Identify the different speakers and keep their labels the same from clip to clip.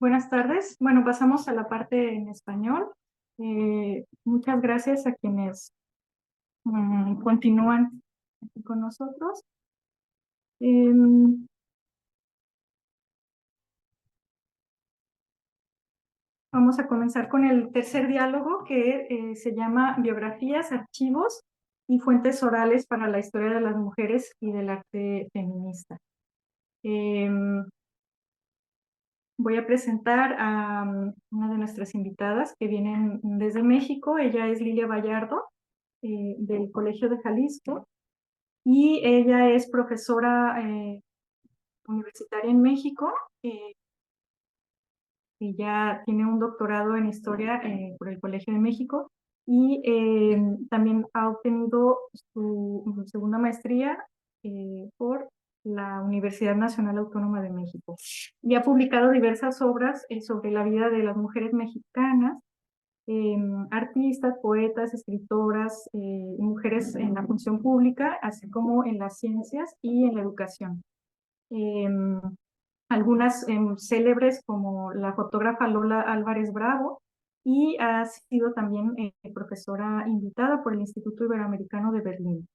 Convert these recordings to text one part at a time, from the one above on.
Speaker 1: Buenas tardes. Bueno, pasamos a la parte en español. Muchas gracias a quienes continúan aquí con nosotros. Em, Vamos a comenzar con el tercer diálogo que se llama Biografías, Archivos y Fuentes Orales para la Historia de las Mujeres y del Arte Feminista. Voy a presentar a una de nuestras invitadas que vienen desde México. Ella es Lilia Vallardo, del Colegio de Jalisco, y ella es profesora universitaria en México. Ella tiene un doctorado en historia por el Colegio de México y también ha obtenido su segunda maestría por la Universidad Nacional Autónoma de México. Y ha publicado diversas obras sobre la vida de las mujeres mexicanas, artistas, poetas, escritoras, mujeres en la función pública, así como en las ciencias y en la educación. Algunas célebres como la fotógrafa Lola Álvarez Bravo, y ha sido también profesora invitada por el Instituto Iberoamericano de Berlín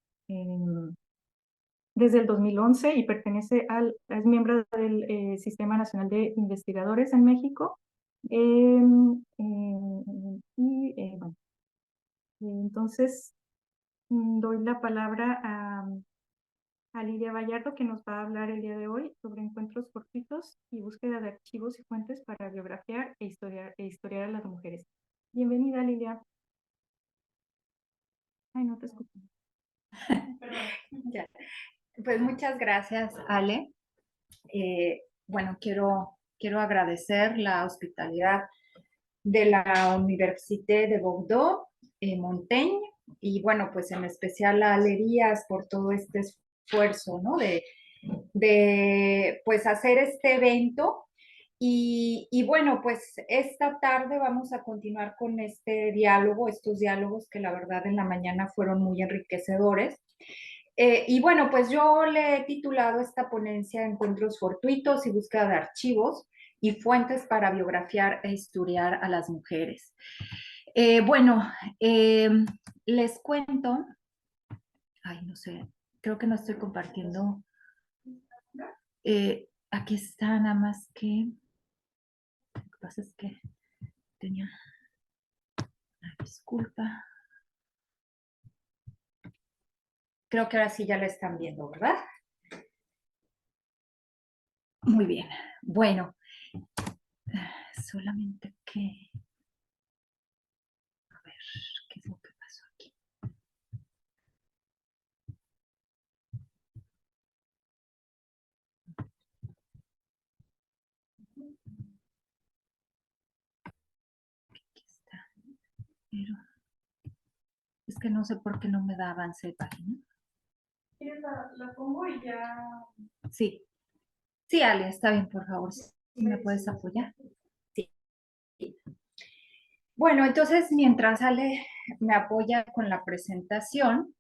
Speaker 1: desde el 2011 y es miembro del Sistema Nacional de Investigadores en México. Bueno, entonces doy la palabra a Lilia Vallardo, que nos va a hablar el día de hoy sobre encuentros fortuitos y búsqueda de archivos y fuentes para biografiar historiar a las mujeres. Bienvenida, Lilia. Ay, no te escucho.
Speaker 2: Ya. Pues muchas gracias, Ale. Bueno, quiero agradecer la hospitalidad de la Université de Bordeaux, Montaigne, y bueno, pues en especial a Alerías por todo este esfuerzo, ¿no? De pues hacer este evento. Y bueno, pues esta tarde vamos a continuar con este diálogo, estos diálogos que la verdad en la mañana fueron muy enriquecedores. Y bueno, pues yo le he titulado esta ponencia Encuentros fortuitos y búsqueda de archivos y fuentes para biografiar e historiar a las mujeres. Bueno, les cuento, ay, no sé, creo que no estoy compartiendo. Aquí está, nada más que, lo que pasa es que tenía, disculpa. Creo que ahora sí ya la están viendo, ¿verdad? Muy bien. Bueno, solamente que, a ver, ¿qué es lo que pasó aquí? Aquí está. Pero es que no sé por qué no me da avance de página.
Speaker 1: ¿Quieres la pongo y ya?
Speaker 2: Sí. Sí, Ale, está bien, por favor. ¿Sí me puedes apoyar? Sí. Bueno, entonces, mientras Ale me apoya con la presentación,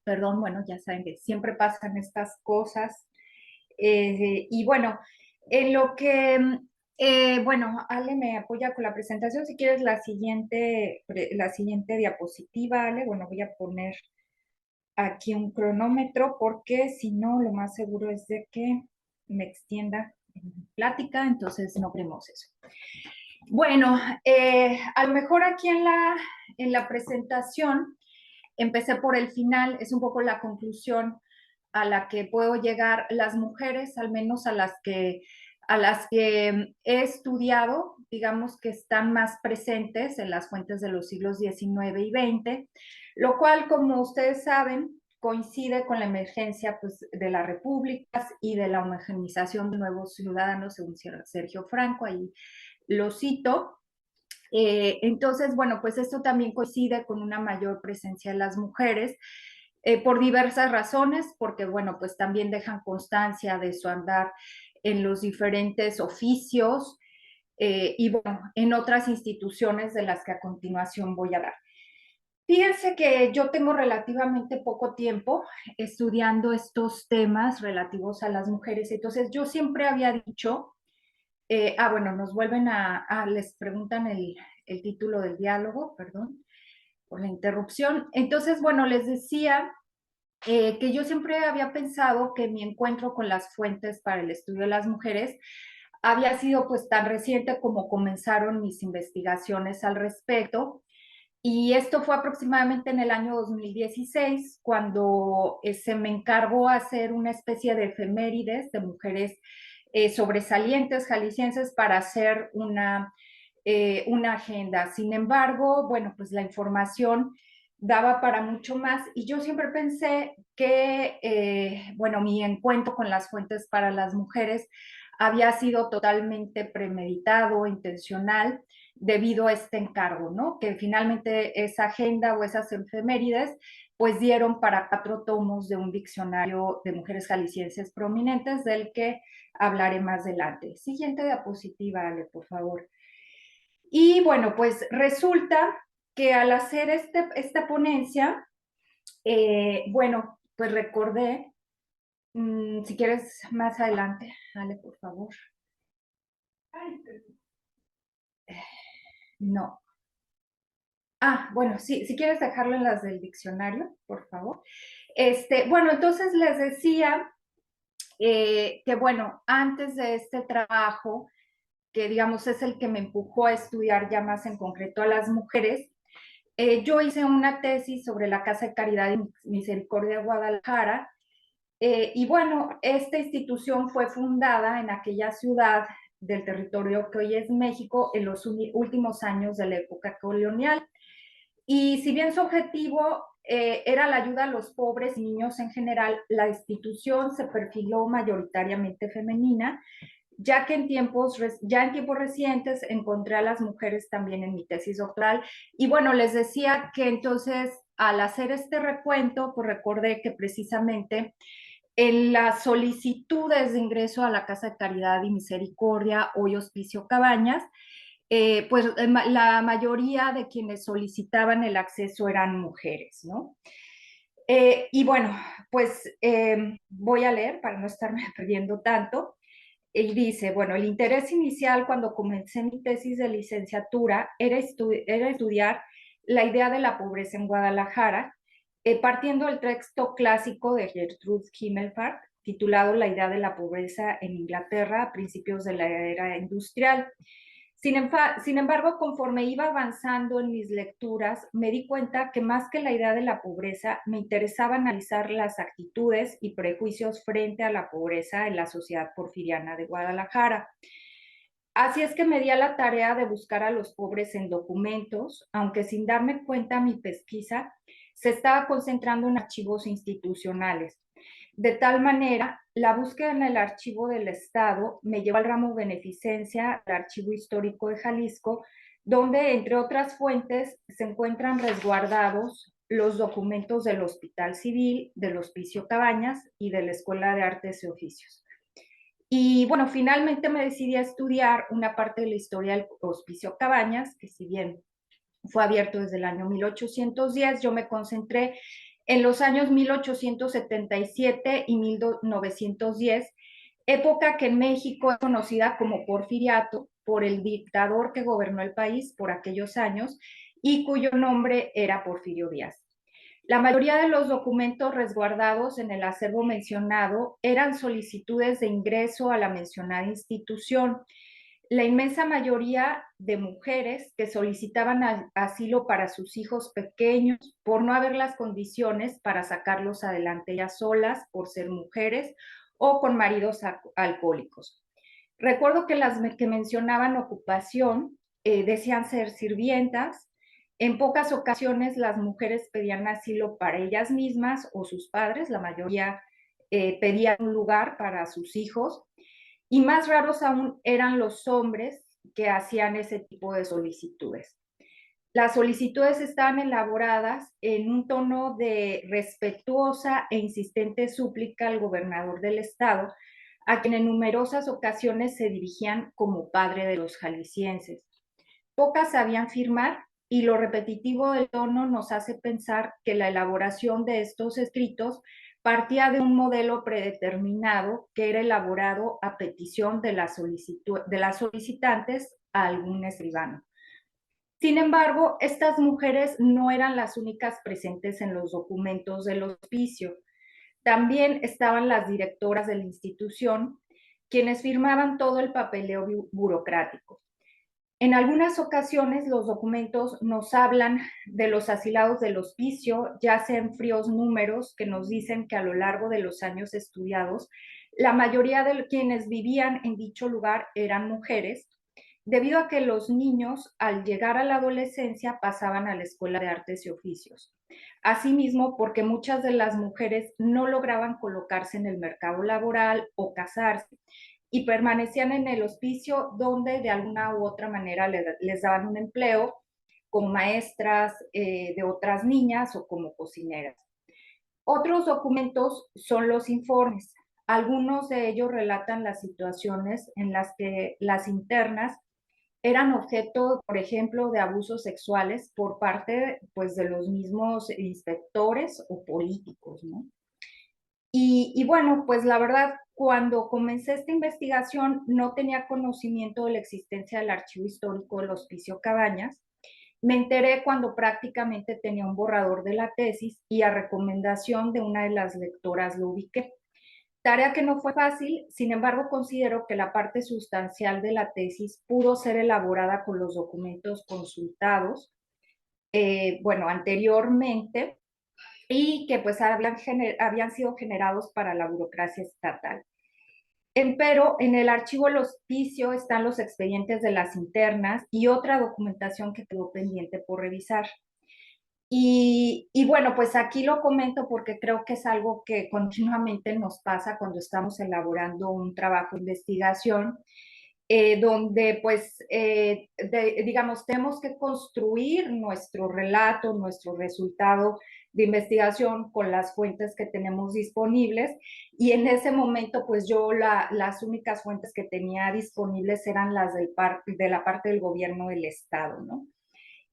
Speaker 2: perdón, bueno, ya saben que siempre pasan estas cosas. Y bueno, en lo que, bueno, Ale me apoya con la presentación. Si quieres la siguiente diapositiva, Ale, bueno, voy a poner aquí un cronómetro porque si no, lo más seguro es de que me extienda en plática, entonces no queremos eso. Bueno, a lo mejor aquí en la presentación empecé por el final, es un poco la conclusión a la que puedo llegar. Las mujeres, al menos a las que he estudiado, digamos que están más presentes en las fuentes de los siglos XIX y XX, lo cual, como ustedes saben, coincide con la emergencia pues, de las repúblicas y de la homogeneización de nuevos ciudadanos, según Sergio Franco, ahí lo cito. Entonces, bueno, pues esto también coincide con una mayor presencia de las mujeres por diversas razones, porque, bueno, pues también dejan constancia de su andar en los diferentes oficios y, bueno, en otras instituciones de las que a continuación voy a dar. Fíjense que yo tengo relativamente poco tiempo estudiando estos temas relativos a las mujeres, entonces yo siempre había dicho Bueno, nos vuelven les preguntan el título del diálogo, perdón por la interrupción. Entonces, bueno, les decía que yo siempre había pensado que mi encuentro con las fuentes para el estudio de las mujeres había sido pues tan reciente como comenzaron mis investigaciones al respecto. Y esto fue aproximadamente en el año 2016, cuando se me encargó hacer una especie de efemérides de mujeres sobresalientes jaliscienses para hacer una agenda. Sin embargo, bueno, pues la información daba para mucho más y yo siempre pensé que, bueno, mi encuentro con las fuentes para las mujeres había sido totalmente premeditado, intencional, debido a este encargo, ¿no? Que finalmente esa agenda o esas efemérides pues dieron para 4 tomos de un diccionario de mujeres jaliscienses prominentes del que hablaré más adelante. Siguiente diapositiva, Ale, por favor. Y bueno, pues resulta que al hacer esta ponencia, bueno, pues recordé, si quieres más adelante, Ale, por favor. Ay, no. Bueno, sí, si quieres dejarlo en las del diccionario, por favor. Bueno, entonces les decía que, bueno, antes de este trabajo, que digamos es el que me empujó a estudiar ya más en concreto a las mujeres, yo hice una tesis sobre la Casa de Caridad y Misericordia de Guadalajara, y bueno, esta institución fue fundada en aquella ciudad del territorio que hoy es México en los últimos años de la época colonial. Y si bien su objetivo era la ayuda a los pobres y niños en general, la institución se perfiló mayoritariamente femenina, ya que ya en tiempos recientes encontré a las mujeres también en mi tesis doctoral. Y bueno, les decía que entonces al hacer este recuento, pues recordé que precisamente en las solicitudes de ingreso a la Casa de Caridad y Misericordia, hoy Hospicio Cabañas, pues la mayoría de quienes solicitaban el acceso eran mujeres, ¿no? Y bueno, pues voy a leer para no estarme perdiendo tanto. Y dice, bueno, el interés inicial cuando comencé mi tesis de licenciatura era estudiar la idea de la pobreza en Guadalajara, partiendo del texto clásico de Gertrude Himmelfarb, titulado La idea de la pobreza en Inglaterra a principios de la era industrial. Sin embargo, conforme iba avanzando en mis lecturas, me di cuenta que más que la idea de la pobreza, me interesaba analizar las actitudes y prejuicios frente a la pobreza en la sociedad porfiriana de Guadalajara. Así es que me di a la tarea de buscar a los pobres en documentos, aunque sin darme cuenta mi pesquisa se estaba concentrando en archivos institucionales. De tal manera, la búsqueda en el archivo del Estado me llevó al ramo beneficencia, al Archivo Histórico de Jalisco, donde, entre otras fuentes, se encuentran resguardados los documentos del Hospital Civil, del Hospicio Cabañas y de la Escuela de Artes y Oficios. Y bueno, finalmente me decidí a estudiar una parte de la historia del Hospicio Cabañas, que si bien fue abierto desde el año 1810, yo me concentré en los años 1877 y 1910, época que en México es conocida como Porfiriato por el dictador que gobernó el país por aquellos años y cuyo nombre era Porfirio Díaz. La mayoría de los documentos resguardados en el acervo mencionado eran solicitudes de ingreso a la mencionada institución. La inmensa mayoría de mujeres que solicitaban asilo para sus hijos pequeños por no haber las condiciones para sacarlos adelante ellas solas, por ser mujeres o con maridos alcohólicos. Recuerdo que las que mencionaban ocupación decían ser sirvientas. En pocas ocasiones las mujeres pedían asilo para ellas mismas o sus padres, la mayoría pedían un lugar para sus hijos, y más raros aún eran los hombres que hacían ese tipo de solicitudes. Las solicitudes estaban elaboradas en un tono de respetuosa e insistente súplica al gobernador del estado, a quien en numerosas ocasiones se dirigían como padre de los jaliscienses. Pocas sabían firmar y lo repetitivo del tono nos hace pensar que la elaboración de estos escritos partía de un modelo predeterminado que era elaborado a petición de de las solicitantes a algún escribano. Sin embargo, estas mujeres no eran las únicas presentes en los documentos del hospicio. También estaban las directoras de la institución, quienes firmaban todo el papeleo burocrático. En algunas ocasiones los documentos nos hablan de los asilados del hospicio, ya sea en fríos números que nos dicen que a lo largo de los años estudiados, la mayoría de quienes vivían en dicho lugar eran mujeres, debido a que los niños al llegar a la adolescencia pasaban a la escuela de artes y oficios. Asimismo, porque muchas de las mujeres no lograban colocarse en el mercado laboral o casarse y permanecían en el hospicio donde de alguna u otra manera les daban un empleo como maestras de otras niñas o como cocineras. Otros documentos son los informes. Algunos de ellos relatan las situaciones en las que las internas eran objeto, por ejemplo, de abusos sexuales por parte, pues, de los mismos inspectores o políticos, ¿no? Bueno, pues la verdad, cuando comencé esta investigación no tenía conocimiento de la existencia del archivo histórico del Hospicio Cabañas. Me enteré cuando prácticamente tenía un borrador de la tesis y a recomendación de una de las lectoras lo ubiqué. Tarea que no fue fácil, sin embargo considero que la parte sustancial de la tesis pudo ser elaborada con los documentos consultados, bueno, anteriormente, y que pues habían sido generados para la burocracia estatal. Pero en el archivo del hospicio están los expedientes de las internas y otra documentación que quedó pendiente por revisar. Bueno, pues aquí lo comento porque creo que es algo que continuamente nos pasa cuando estamos elaborando un trabajo de investigación, donde pues, digamos, tenemos que construir nuestro relato, nuestro resultado de investigación con las fuentes que tenemos disponibles y en ese momento pues yo las únicas fuentes que tenía disponibles eran las de la parte del gobierno del estado, ¿no?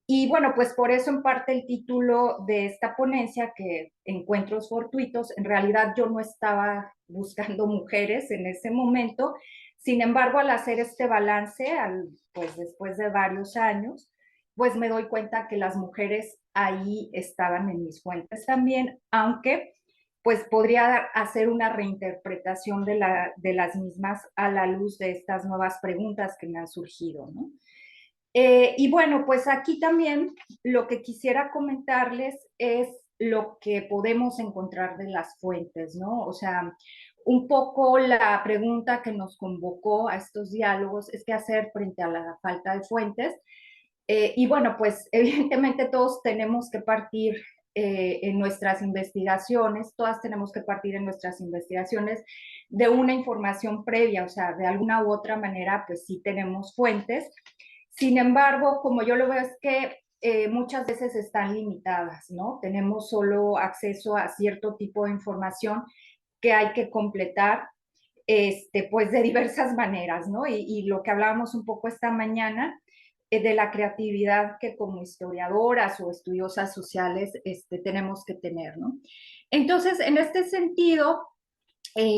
Speaker 2: Y bueno, pues por eso en parte el título de esta ponencia, que Encuentros Fortuitos, en realidad yo no estaba buscando mujeres en ese momento, sin embargo, al hacer este balance, pues después de varios años, pues me doy cuenta que las mujeres ahí estaban en mis fuentes también, aunque pues podría hacer una reinterpretación de las mismas a la luz de estas nuevas preguntas que me han surgido, ¿no? Y bueno, pues aquí también lo que quisiera comentarles es lo que podemos encontrar de las fuentes, ¿no? O sea, un poco la pregunta que nos convocó a estos diálogos es qué hacer frente a la falta de fuentes. Y bueno, pues evidentemente todos tenemos que partir en nuestras investigaciones, todas tenemos que partir en nuestras investigaciones de una información previa, o sea, de alguna u otra manera, pues sí tenemos fuentes. Sin embargo, como yo lo veo es que muchas veces están limitadas, ¿no? Tenemos solo acceso a cierto tipo de información que hay que completar, pues de diversas maneras, ¿no? Y lo que hablábamos un poco esta mañana, de la creatividad que como historiadoras o estudiosas sociales tenemos que tener, ¿no? Entonces, en este sentido,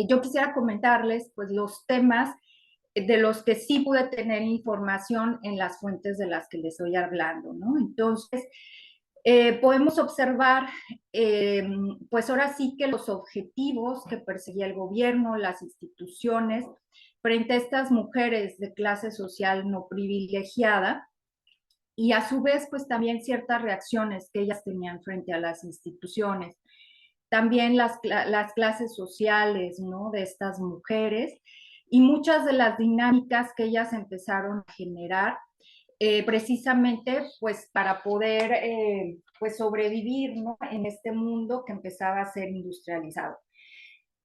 Speaker 2: yo quisiera comentarles, pues, los temas de los que sí pude tener información en las fuentes de las que les estoy hablando, ¿no? Entonces, podemos observar, pues ahora sí que los objetivos que perseguía el gobierno, las instituciones, frente a estas mujeres de clase social no privilegiada, y a su vez, pues también ciertas reacciones que ellas tenían frente a las instituciones. También las clases sociales, ¿no? De estas mujeres y muchas de las dinámicas que ellas empezaron a generar precisamente pues para poder pues sobrevivir, ¿no? En este mundo que empezaba a ser industrializado.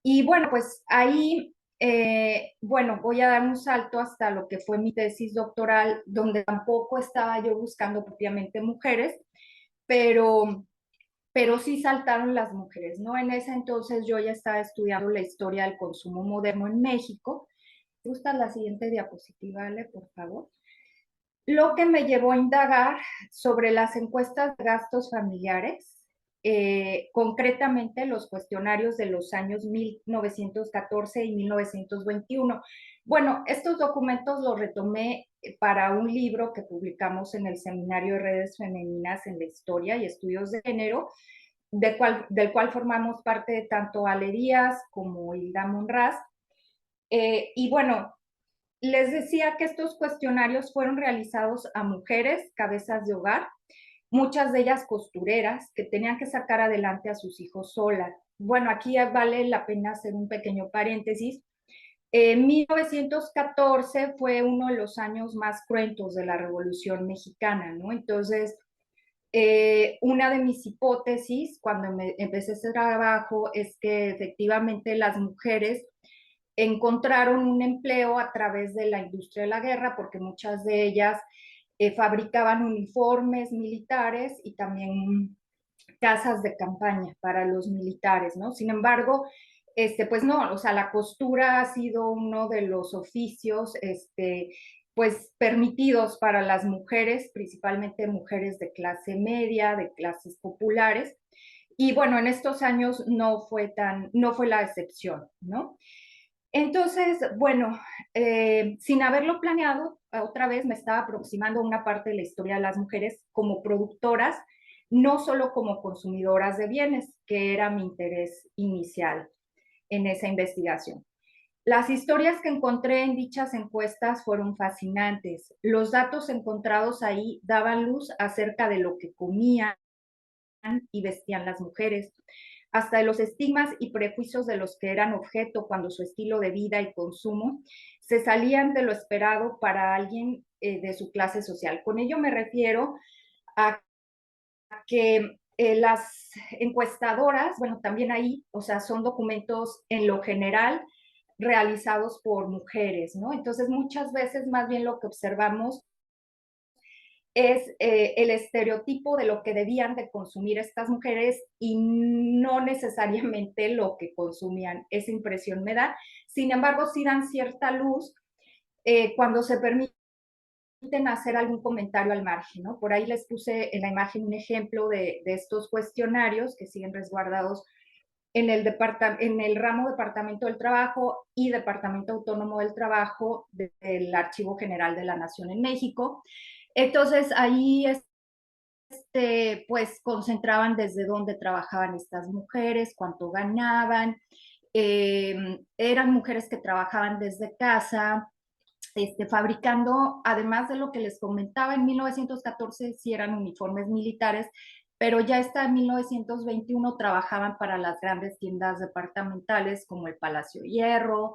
Speaker 2: Y bueno, pues ahí, bueno, voy a dar un salto hasta lo que fue mi tesis doctoral, donde tampoco estaba yo buscando propiamente mujeres, pero sí saltaron las mujeres, ¿no? En ese entonces yo ya estaba estudiando la historia del consumo moderno en México. ¿Me gusta la siguiente diapositiva, Ale, por favor? Lo que me llevó a indagar sobre las encuestas de gastos familiares concretamente los cuestionarios de los años 1914 y 1921. Bueno, estos documentos los retomé para un libro que publicamos en el Seminario de Redes Femeninas en la Historia y Estudios de Género, del cual formamos parte tanto Ale Díaz como Hilda Monraz. Y bueno, les decía que estos cuestionarios fueron realizados a mujeres, cabezas de hogar, muchas de ellas costureras, que tenían que sacar adelante a sus hijos solas. Bueno, aquí vale la pena hacer un pequeño paréntesis. 1914 fue uno de los años más cruentos de la Revolución Mexicana, ¿no? Entonces, una de mis hipótesis cuando empecé ese trabajo es que efectivamente las mujeres encontraron un empleo a través de la industria de la guerra, porque muchas de ellas fabricaban uniformes militares y también casas de campaña para los militares, ¿no? Sin embargo, pues no, o sea, la costura ha sido uno de los oficios, pues permitidos para las mujeres, principalmente mujeres de clase media, de clases populares. Y bueno, en estos años no fue la excepción, ¿no? Entonces, bueno, sin haberlo planeado, otra vez me estaba aproximando a una parte de la historia de las mujeres como productoras, no solo como consumidoras de bienes, que era mi interés inicial en esa investigación. Las historias que encontré en dichas encuestas fueron fascinantes. Los datos encontrados ahí daban luz acerca de lo que comían y vestían las mujeres, hasta de los estigmas y prejuicios de los que eran objeto cuando su estilo de vida y consumo se salían de lo esperado para alguien de su clase social. Con ello me refiero a que las encuestadoras, bueno, también ahí, o sea, son documentos en lo general realizados por mujeres, ¿no? Entonces, muchas veces más bien lo que observamos es el estereotipo de lo que debían de consumir estas mujeres y no necesariamente lo que consumían. Esa impresión me da. Sin embargo, sí dan cierta luz cuando se permiten hacer algún comentario al margen, ¿no? Por ahí les puse en la imagen un ejemplo de estos cuestionarios que siguen resguardados en el ramo Departamento del Trabajo y Departamento Autónomo del Trabajo del Archivo General de la Nación en México. Entonces, ahí pues concentraban desde dónde trabajaban estas mujeres, cuánto ganaban, eran mujeres que trabajaban desde casa, fabricando, además de lo que les comentaba, en 1914 sí eran uniformes militares, pero ya hasta en 1921 trabajaban para las grandes tiendas departamentales como el Palacio Hierro,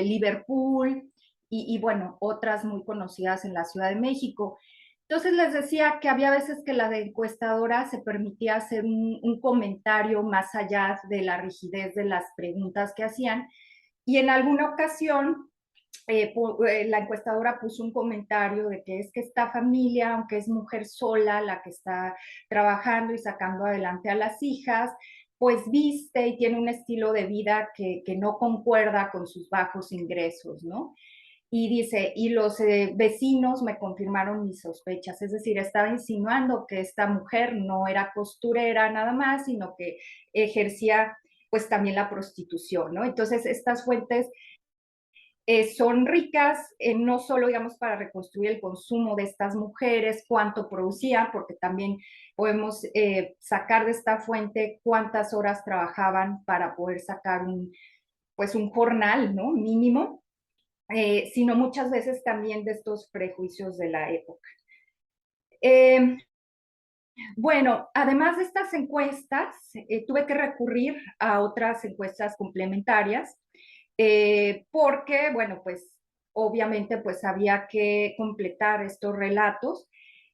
Speaker 2: Liverpool y bueno, otras muy conocidas en la Ciudad de México. Entonces les decía que había veces que la encuestadora se permitía hacer un comentario más allá de la rigidez de las preguntas que hacían y en alguna ocasión la encuestadora puso un comentario de que es que esta familia, aunque es mujer sola la que está trabajando y sacando adelante a las hijas, pues viste y tiene un estilo de vida que no concuerda con sus bajos ingresos, ¿no? Y dice, y los vecinos me confirmaron mis sospechas, es decir, estaba insinuando que esta mujer no era costurera nada más, sino que ejercía pues también la prostitución, ¿no? Entonces, estas fuentes son ricas, no solo, digamos, para reconstruir el consumo de estas mujeres, cuánto producían, porque también podemos sacar de esta fuente cuántas horas trabajaban para poder sacar pues un jornal, ¿no? Mínimo, sino muchas veces también de estos prejuicios de la época. Bueno, además de estas encuestas, tuve que recurrir a otras encuestas complementarias, porque, bueno, pues obviamente pues había que completar estos relatos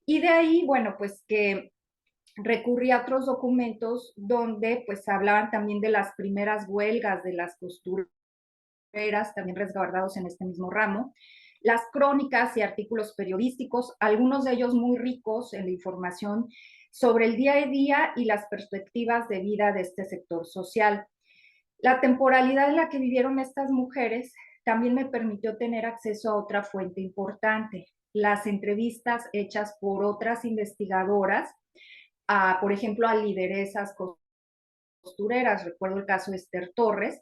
Speaker 2: y de ahí, bueno, pues que recurrí a otros documentos donde pues hablaban también de las primeras huelgas de las costureras, también resguardados en este mismo ramo, las crónicas y artículos periodísticos, algunos de ellos muy ricos en la información sobre el día a día y las perspectivas de vida de este sector social. La temporalidad en la que vivieron estas mujeres también me permitió tener acceso a otra fuente importante, las entrevistas hechas por otras investigadoras por ejemplo, a lideresas costureras. Recuerdo el caso de Esther Torres,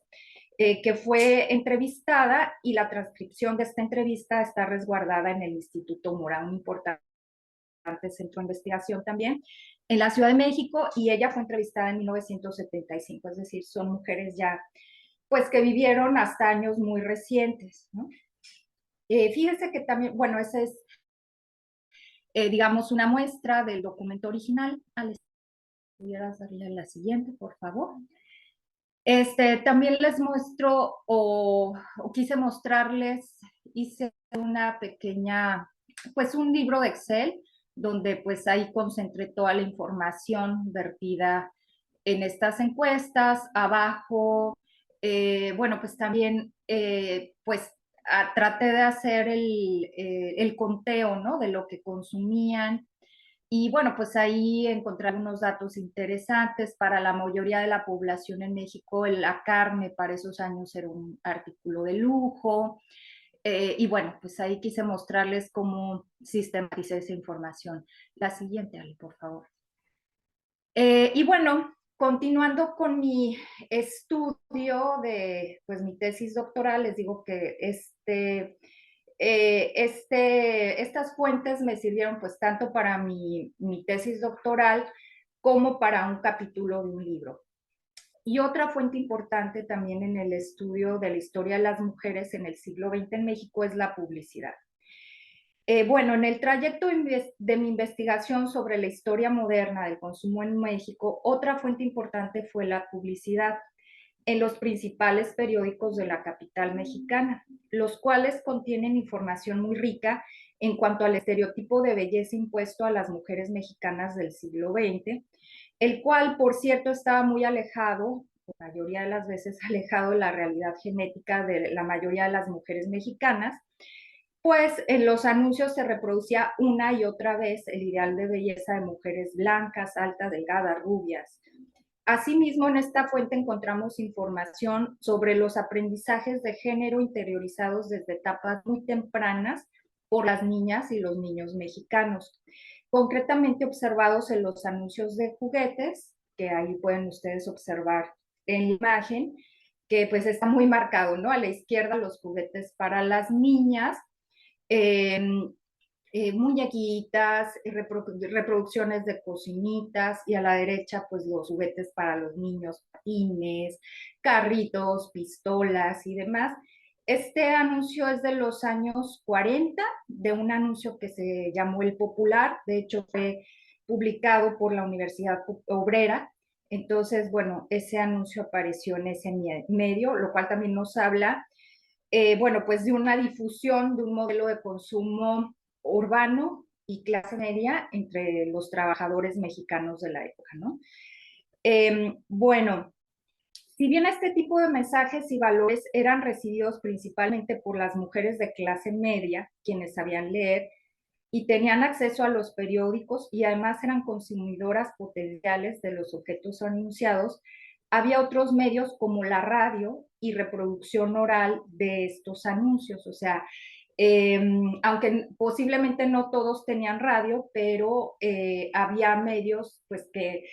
Speaker 2: que fue entrevistada y la transcripción de esta entrevista está resguardada en el Instituto Mora, un importante centro de investigación también, en la Ciudad de México, y ella fue entrevistada en 1975, es decir, son mujeres ya, pues que vivieron hasta años muy recientes, ¿no? Fíjense que también, bueno, esa es, digamos, una muestra del documento original. Alex, ¿pudieras darle a la siguiente, por favor? También les muestro, o quise mostrarles, hice una pequeña, pues un libro de Excel, donde pues ahí concentré toda la información vertida en estas encuestas. Abajo, bueno, pues también, pues traté de hacer el conteo, ¿no? De lo que consumían. Y bueno, pues ahí encontré unos datos interesantes. Para la mayoría de la población en México, la carne para esos años era un artículo de lujo. Y bueno, pues ahí quise mostrarles cómo sistematicé esa información. La siguiente, Ali, por favor. Y bueno, continuando con mi estudio de, pues mi tesis doctoral, les digo que estas fuentes me sirvieron pues tanto para mi tesis doctoral como para un capítulo de un libro. Y otra fuente importante también en el estudio de la historia de las mujeres en el siglo XX en México es la publicidad. Bueno, en el trayecto de mi investigación sobre la historia moderna del consumo en México, otra fuente importante fue la publicidad en los principales periódicos de la capital mexicana, los cuales contienen información muy rica en cuanto al estereotipo de belleza impuesto a las mujeres mexicanas del siglo XX, el cual, por cierto, estaba muy alejado, la mayoría de las veces alejado de la realidad genética de la mayoría de las mujeres mexicanas, pues en los anuncios se reproducía una y otra vez el ideal de belleza de mujeres blancas, altas, delgadas, rubias. Asimismo, en esta fuente encontramos información sobre los aprendizajes de género interiorizados desde etapas muy tempranas por las niñas y los niños mexicanos, concretamente observados en los anuncios de juguetes, que ahí pueden ustedes observar en la imagen, que pues está muy marcado, ¿no? A la izquierda los juguetes para las niñas, eh, muñequitas, reproducciones de cocinitas, y a la derecha pues los juguetes para los niños, patines, carritos, pistolas y demás. Este anuncio es de los años 40, de un anuncio que se llamó El Popular, de hecho fue publicado por la Universidad Obrera. Entonces, bueno, ese anuncio apareció en ese medio, lo cual también nos habla, bueno, pues de una difusión de un modelo de consumo urbano y clase media entre los trabajadores mexicanos de la época, ¿no? Bueno, si bien este tipo de mensajes y valores eran recibidos principalmente por las mujeres de clase media, quienes sabían leer y tenían acceso a los periódicos y además eran consumidoras potenciales de los objetos anunciados, había otros medios como la radio y reproducción oral de estos anuncios. O sea, aunque posiblemente no todos tenían radio, pero había medios pues que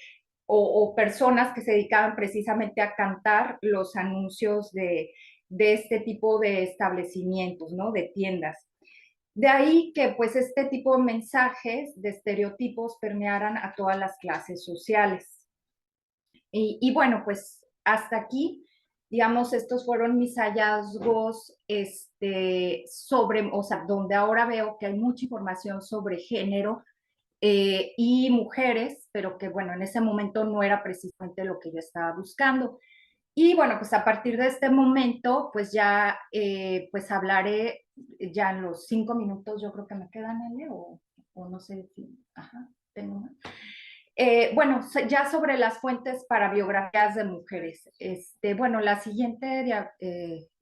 Speaker 2: o personas que se dedicaban precisamente a cantar los anuncios de este tipo de establecimientos, ¿no? De tiendas. De ahí que pues este tipo de mensajes, de estereotipos, permearan a todas las clases sociales. Y bueno, pues hasta aquí, digamos, estos fueron mis hallazgos sobre, o sea, donde ahora veo que hay mucha información sobre género y mujeres, pero que bueno, en ese momento no era precisamente lo que yo estaba buscando. Y bueno, pues a partir de este momento, pues ya, pues hablaré ya en los 5 minutos, yo creo que me quedan, Ale, o no sé si, ajá, tengo más. Bueno, ya sobre las fuentes para biografías de mujeres. Bueno, la siguiente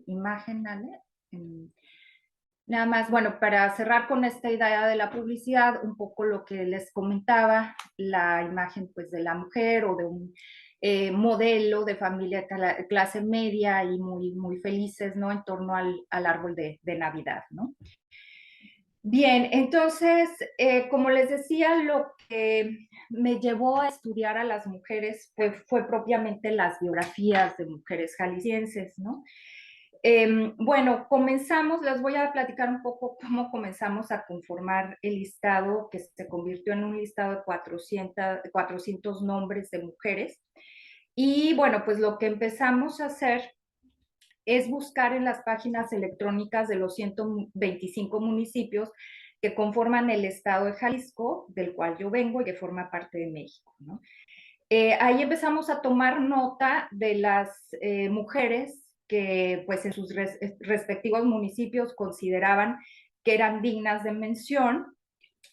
Speaker 2: imagen, Ale. Nada más, bueno, para cerrar con esta idea de la publicidad, un poco lo que les comentaba, la imagen pues de la mujer o de un modelo de familia clase media y muy, muy felices, ¿no? En torno al árbol de Navidad, ¿no? Bien, entonces, como les decía, lo que me llevó a estudiar a las mujeres fue propiamente las biografías de mujeres jaliscienses, ¿no? Bueno, comenzamos, les voy a platicar un poco cómo comenzamos a conformar el listado, que se convirtió en un listado de 400 nombres de mujeres. Y bueno, pues lo que empezamos a hacer es buscar en las páginas electrónicas de los 125 municipios que conforman el estado de Jalisco, del cual yo vengo y que forma parte de México, ¿no? Ahí empezamos a tomar nota de las mujeres que pues en sus respectivos municipios consideraban que eran dignas de mención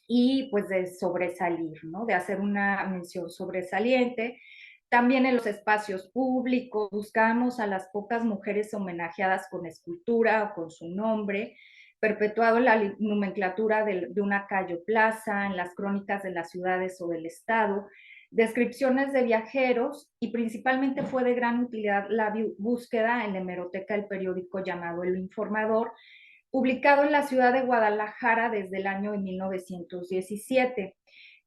Speaker 2: y pues de sobresalir, ¿no? De hacer una mención sobresaliente. También en los espacios públicos buscamos a las pocas mujeres homenajeadas con escultura o con su nombre, perpetuado en la nomenclatura de una calle o plaza, en las crónicas de las ciudades o del estado, descripciones de viajeros, y principalmente fue de gran utilidad la búsqueda en la hemeroteca del periódico llamado El Informador, publicado en la ciudad de Guadalajara desde el año de 1917.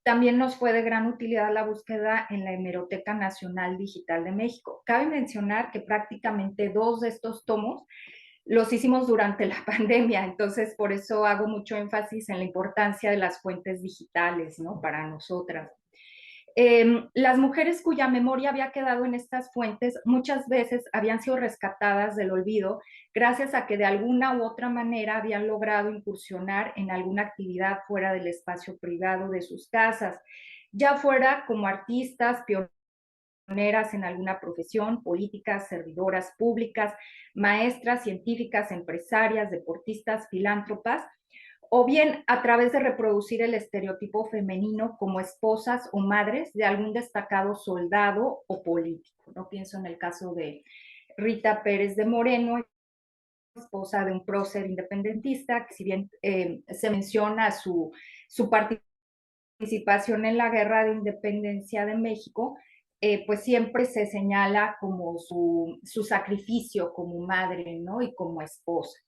Speaker 2: También nos fue de gran utilidad la búsqueda en la Hemeroteca Nacional Digital de México. Cabe mencionar que prácticamente 2 de estos tomos los hicimos durante la pandemia, entonces por eso hago mucho énfasis en la importancia de las fuentes digitales, ¿no? Para nosotras. Las mujeres cuya memoria había quedado en estas fuentes muchas veces habían sido rescatadas del olvido gracias a que de alguna u otra manera habían logrado incursionar en alguna actividad fuera del espacio privado de sus casas, ya fuera como artistas, pioneras en alguna profesión, políticas, servidoras públicas, maestras, científicas, empresarias, deportistas, filántropas, o bien a través de reproducir el estereotipo femenino como esposas o madres de algún destacado soldado o político. No pienso en el caso de Rita Pérez de Moreno, esposa de un prócer independentista, que si bien se menciona su participación en la Guerra de Independencia de México, pues siempre se señala como su sacrificio como madre, ¿no? Y como esposa.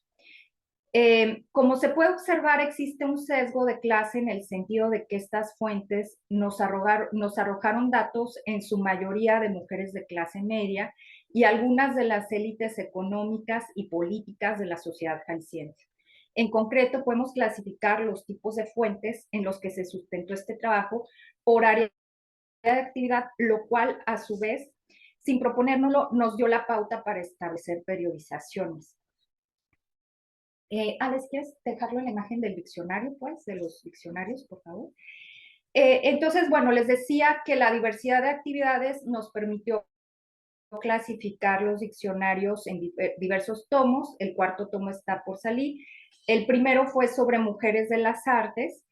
Speaker 2: Como se puede observar, existe un sesgo de clase en el sentido de que estas fuentes nos arrojaron datos en su mayoría de mujeres de clase media y algunas de las élites económicas y políticas de la sociedad jalisciense. En concreto, podemos clasificar los tipos de fuentes en los que se sustentó este trabajo por área de actividad, lo cual a su vez, sin proponérnoslo, nos dio la pauta para establecer periodizaciones. Alex, ¿quieres dejarlo en la imagen del diccionario, pues, de los diccionarios, por favor? Entonces, bueno, les decía que la diversidad de actividades nos permitió clasificar los diccionarios en diversos tomos. El 4º tomo está por salir. El primero fue sobre mujeres de las artes,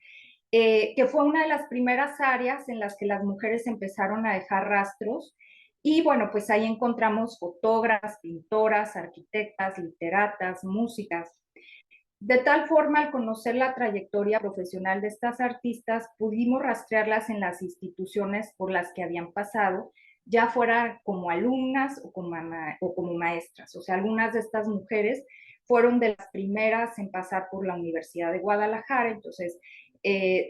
Speaker 2: que fue una de las primeras áreas en las que las mujeres empezaron a dejar rastros. Y bueno, pues ahí encontramos fotógrafas, pintoras, arquitectas, literatas, músicas. De tal forma, al conocer la trayectoria profesional de estas artistas, pudimos rastrearlas en las instituciones por las que habían pasado, ya fuera como alumnas o como maestras. O sea, algunas de estas mujeres fueron de las primeras en pasar por la Universidad de Guadalajara, entonces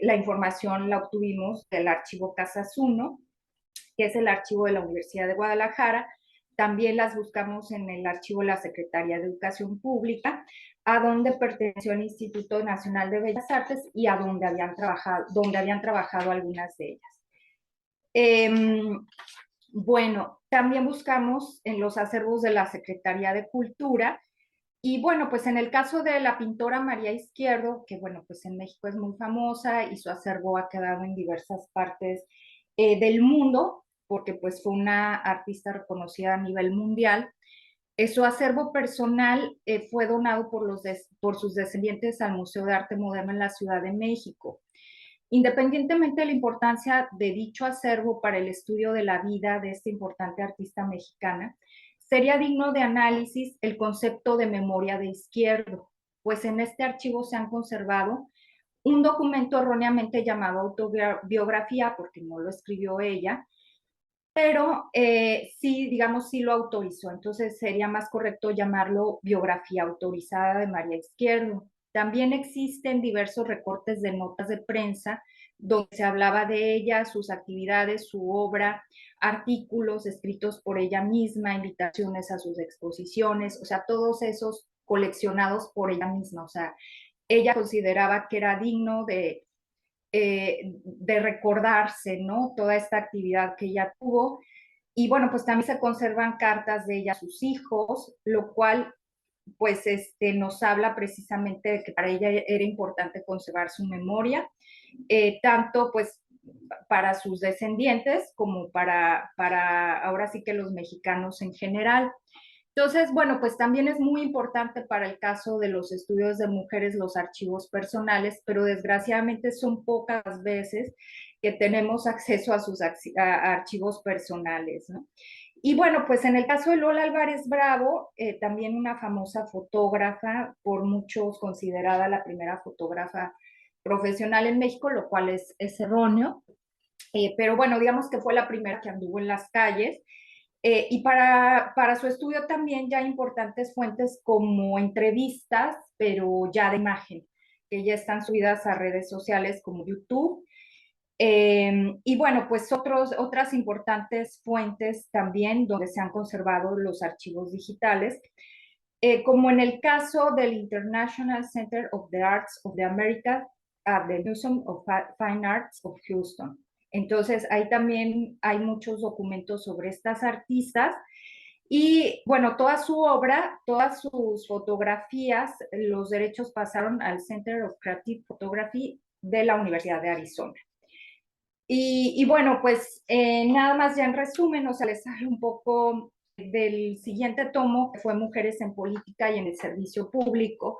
Speaker 2: la información la obtuvimos del archivo Casas 1, que es el archivo de la Universidad de Guadalajara. También las buscamos en el archivo de la Secretaría de Educación Pública, a donde perteneció el Instituto Nacional de Bellas Artes y a donde habían trabajado algunas de ellas. Bueno, también buscamos en los acervos de la Secretaría de Cultura, y bueno, pues en el caso de la pintora María Izquierdo, que bueno, pues en México es muy famosa y su acervo ha quedado en diversas partes del mundo, porque pues fue una artista reconocida a nivel mundial. Su acervo personal fue donado por sus descendientes al Museo de Arte Moderno en la Ciudad de México. Independientemente de la importancia de dicho acervo para el estudio de la vida de esta importante artista mexicana, sería digno de análisis el concepto de memoria de Izquierdo, pues en este archivo se han conservado un documento erróneamente llamado autobiografía, porque no lo escribió ella, pero sí, digamos, sí lo autorizó. Entonces sería más correcto llamarlo biografía autorizada de María Izquierdo. También existen diversos recortes de notas de prensa donde se hablaba de ella, sus actividades, su obra, artículos escritos por ella misma, invitaciones a sus exposiciones, o sea, todos esos coleccionados por ella misma. O sea, ella consideraba que era digno de recordarse, ¿no? Toda esta actividad que ella tuvo. Y bueno, pues también se conservan cartas de ella a sus hijos, lo cual pues nos habla precisamente de que para ella era importante conservar su memoria, tanto pues para sus descendientes como para ahora sí que los mexicanos en general. Entonces, bueno, pues también es muy importante para el caso de los estudios de mujeres los archivos personales, pero desgraciadamente son pocas veces que tenemos acceso a sus archivos personales, ¿no? Y bueno, pues en el caso de Lola Álvarez Bravo, también una famosa fotógrafa, por muchos considerada la primera fotógrafa profesional en México, lo cual es erróneo, pero bueno, digamos que fue la primera que anduvo en las calles. Y para su estudio también ya hay importantes fuentes como entrevistas, pero ya de imagen, que ya están subidas a redes sociales como YouTube. Y bueno, pues otras importantes fuentes también donde se han conservado los archivos digitales, como en el caso del International Center of the Arts of the Americas at the Museum of Fine Arts of Houston. Entonces, ahí también hay muchos documentos sobre estas artistas y bueno, toda su obra, todas sus fotografías, los derechos pasaron al Center of Creative Photography de la Universidad de Arizona. Y bueno, pues nada más ya en resumen, o sea, les hablo un poco del siguiente tomo, que fue Mujeres en Política y en el Servicio Público.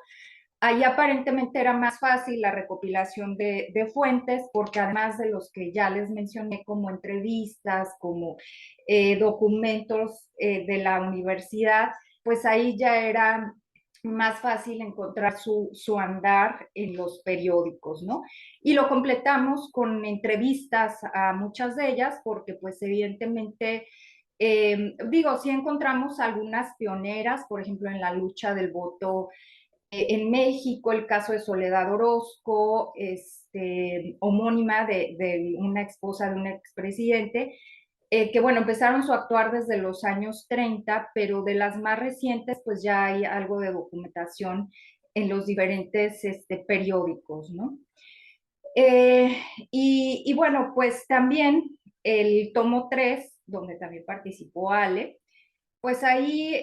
Speaker 2: Ahí aparentemente era más fácil la recopilación de fuentes, porque además de los que ya les mencioné, como entrevistas, como documentos de la universidad, pues ahí ya era más fácil encontrar su andar en los periódicos, ¿no? Y lo completamos con entrevistas a muchas de ellas, porque pues evidentemente, digo, sí encontramos algunas pioneras, por ejemplo, en la lucha del voto en México, el caso de Soledad Orozco, homónima de una esposa de un expresidente, que bueno, empezaron su actuar desde los años 30, pero de las más recientes, pues ya hay algo de documentación en los diferentes periódicos, ¿no? Y bueno, pues también el tomo 3, donde también participó Ale, pues ahí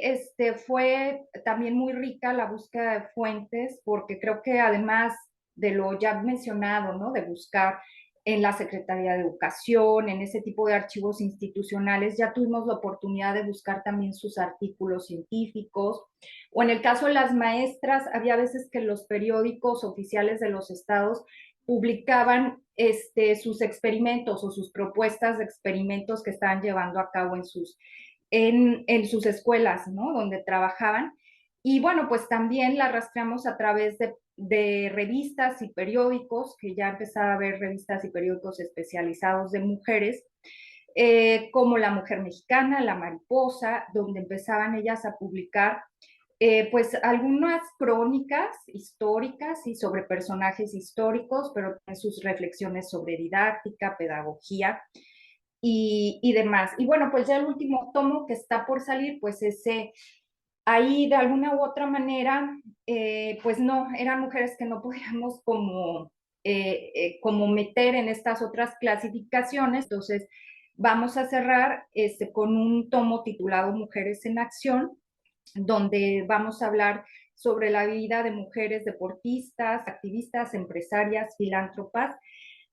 Speaker 2: fue también muy rica la búsqueda de fuentes, porque creo que además de lo ya mencionado, ¿no? De buscar en la Secretaría de Educación, en ese tipo de archivos institucionales, ya tuvimos la oportunidad de buscar también sus artículos científicos, o en el caso de las maestras, había veces que los periódicos oficiales de los estados publicaban sus experimentos o sus propuestas de experimentos que estaban llevando a cabo en sus escuelas, ¿no? Donde trabajaban. Y bueno, pues también la rastreamos a través de revistas y periódicos, que ya empezaba a haber revistas y periódicos especializados de mujeres, como La Mujer Mexicana, La Mariposa, donde empezaban ellas a publicar pues algunas crónicas históricas y sobre personajes históricos, pero también sus reflexiones sobre didáctica, pedagogía y demás. Y bueno, pues ya el último tomo que está por salir, pues ese, ahí de alguna u otra manera, pues no, eran mujeres que no podíamos como meter en estas otras clasificaciones. Entonces, vamos a cerrar con un tomo titulado Mujeres en Acción, donde vamos a hablar sobre la vida de mujeres deportistas, activistas, empresarias, filántropas,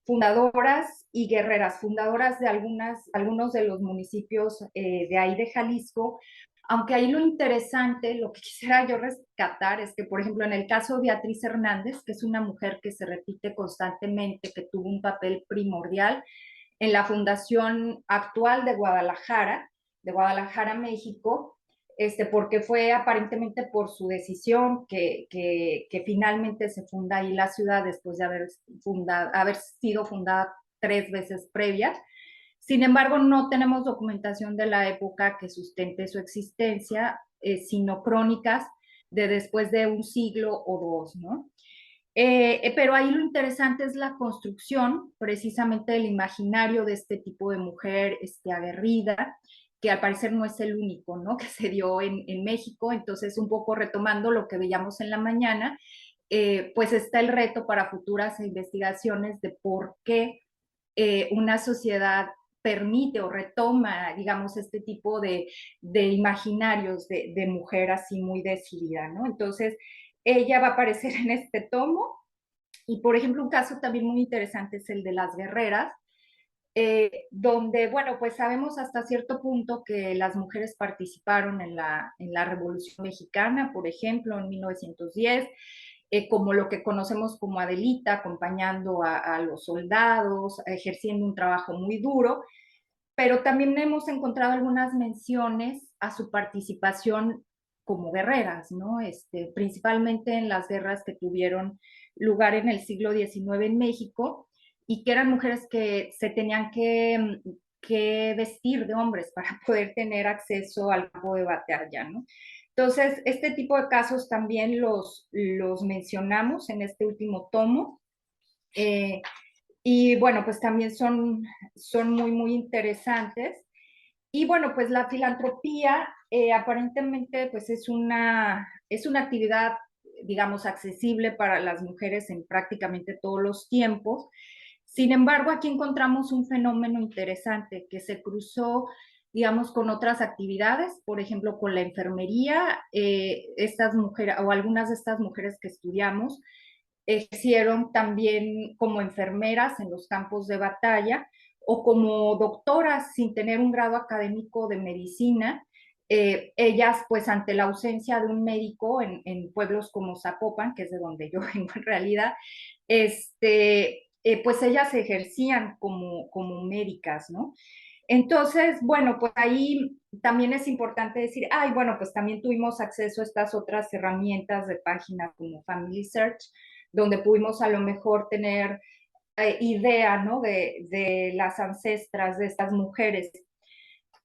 Speaker 2: fundadoras y guerreras, fundadoras de algunos de los municipios de ahí de Jalisco, aunque ahí lo interesante, lo que quisiera yo rescatar es que, por ejemplo, en el caso de Beatriz Hernández, que es una mujer que se repite constantemente, que tuvo un papel primordial en la fundación actual de Guadalajara, México, porque fue aparentemente por su decisión que finalmente se funda ahí la ciudad después de haber sido fundada 3 veces previas. Sin embargo, no tenemos documentación de la época que sustente su existencia, sino crónicas de después de un siglo o dos, ¿no? Pero ahí lo interesante es la construcción precisamente del imaginario de este tipo de mujer aguerrida, que al parecer no es el único, ¿no? Que se dio en México. Entonces, un poco retomando lo que veíamos en la mañana, pues está el reto para futuras investigaciones de por qué una sociedad permite o retoma, digamos, este tipo de imaginarios de mujer así muy decidida, ¿no? Entonces, ella va a aparecer en este tomo. Y, por ejemplo, un caso también muy interesante es el de las guerreras, donde, bueno, pues sabemos hasta cierto punto que las mujeres participaron en la Revolución Mexicana, por ejemplo, en 1910, como lo que conocemos como Adelita, acompañando a los soldados, ejerciendo un trabajo muy duro, pero también hemos encontrado algunas menciones a su participación como guerreras, ¿no? Principalmente en las guerras que tuvieron lugar en el siglo XIX en México, y que eran mujeres que se tenían que vestir de hombres para poder tener acceso al campo de batalla, ¿no? Entonces, este tipo de casos también los mencionamos en este último tomo. Eh, y bueno, pues también son muy, muy interesantes. Y bueno, pues la filantropía aparentemente pues es una actividad, digamos, accesible para las mujeres en prácticamente todos los tiempos. Sin embargo, aquí encontramos un fenómeno interesante que se cruzó, digamos, con otras actividades, por ejemplo, con la enfermería. Estas mujeres o algunas de estas mujeres que estudiamos ejercieron también como enfermeras en los campos de batalla o como doctoras sin tener un grado académico de medicina. Ellas, pues ante la ausencia de un médico en pueblos como Zapopan, que es de donde yo vengo en realidad, pues ellas ejercían como médicas, ¿no? Entonces, bueno, pues ahí también es importante decir, ay, bueno, pues también tuvimos acceso a estas otras herramientas de páginas como Family Search, donde pudimos a lo mejor tener idea, ¿no? De las ancestras de estas mujeres.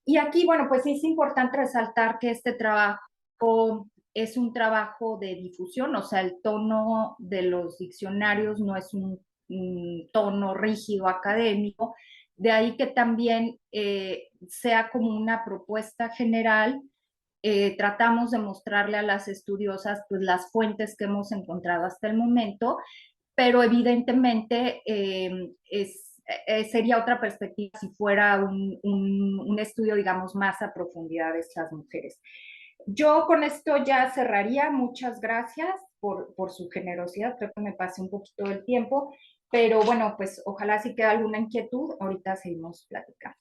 Speaker 2: Y aquí, bueno, pues es importante resaltar que este trabajo es un trabajo de difusión, o sea, el tono de los diccionarios no es un tono rígido académico, de ahí que también sea como una propuesta general. Tratamos de mostrarle a las estudiosas pues las fuentes que hemos encontrado hasta el momento, pero evidentemente sería otra perspectiva si fuera un estudio, digamos, más a profundidad de estas mujeres. Yo con esto ya cerraría. Muchas gracias por su generosidad. Creo que me pasé un poquito del tiempo, pero bueno, pues ojalá si queda alguna inquietud, ahorita seguimos platicando.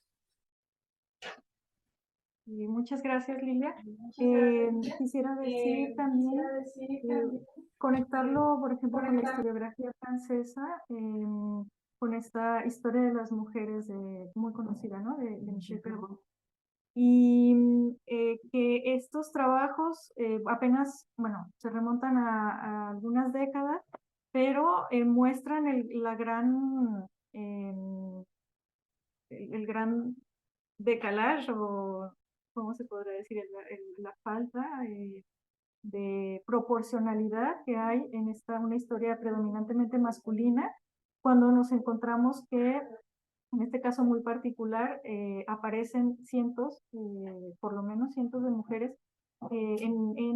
Speaker 1: Muchas gracias, Lilia. Quisiera decir también, conectarlo, por ejemplo, con la historiografía francesa, con esta historia de las mujeres muy conocida, ¿no? De Michel Perrault. Y que estos trabajos apenas, bueno, se remontan a algunas décadas, pero muestran el gran decalage o, ¿cómo se podría decir? La falta de proporcionalidad que hay en una historia predominantemente masculina, cuando nos encontramos que, en este caso muy particular, aparecen cientos, por lo menos cientos de mujeres en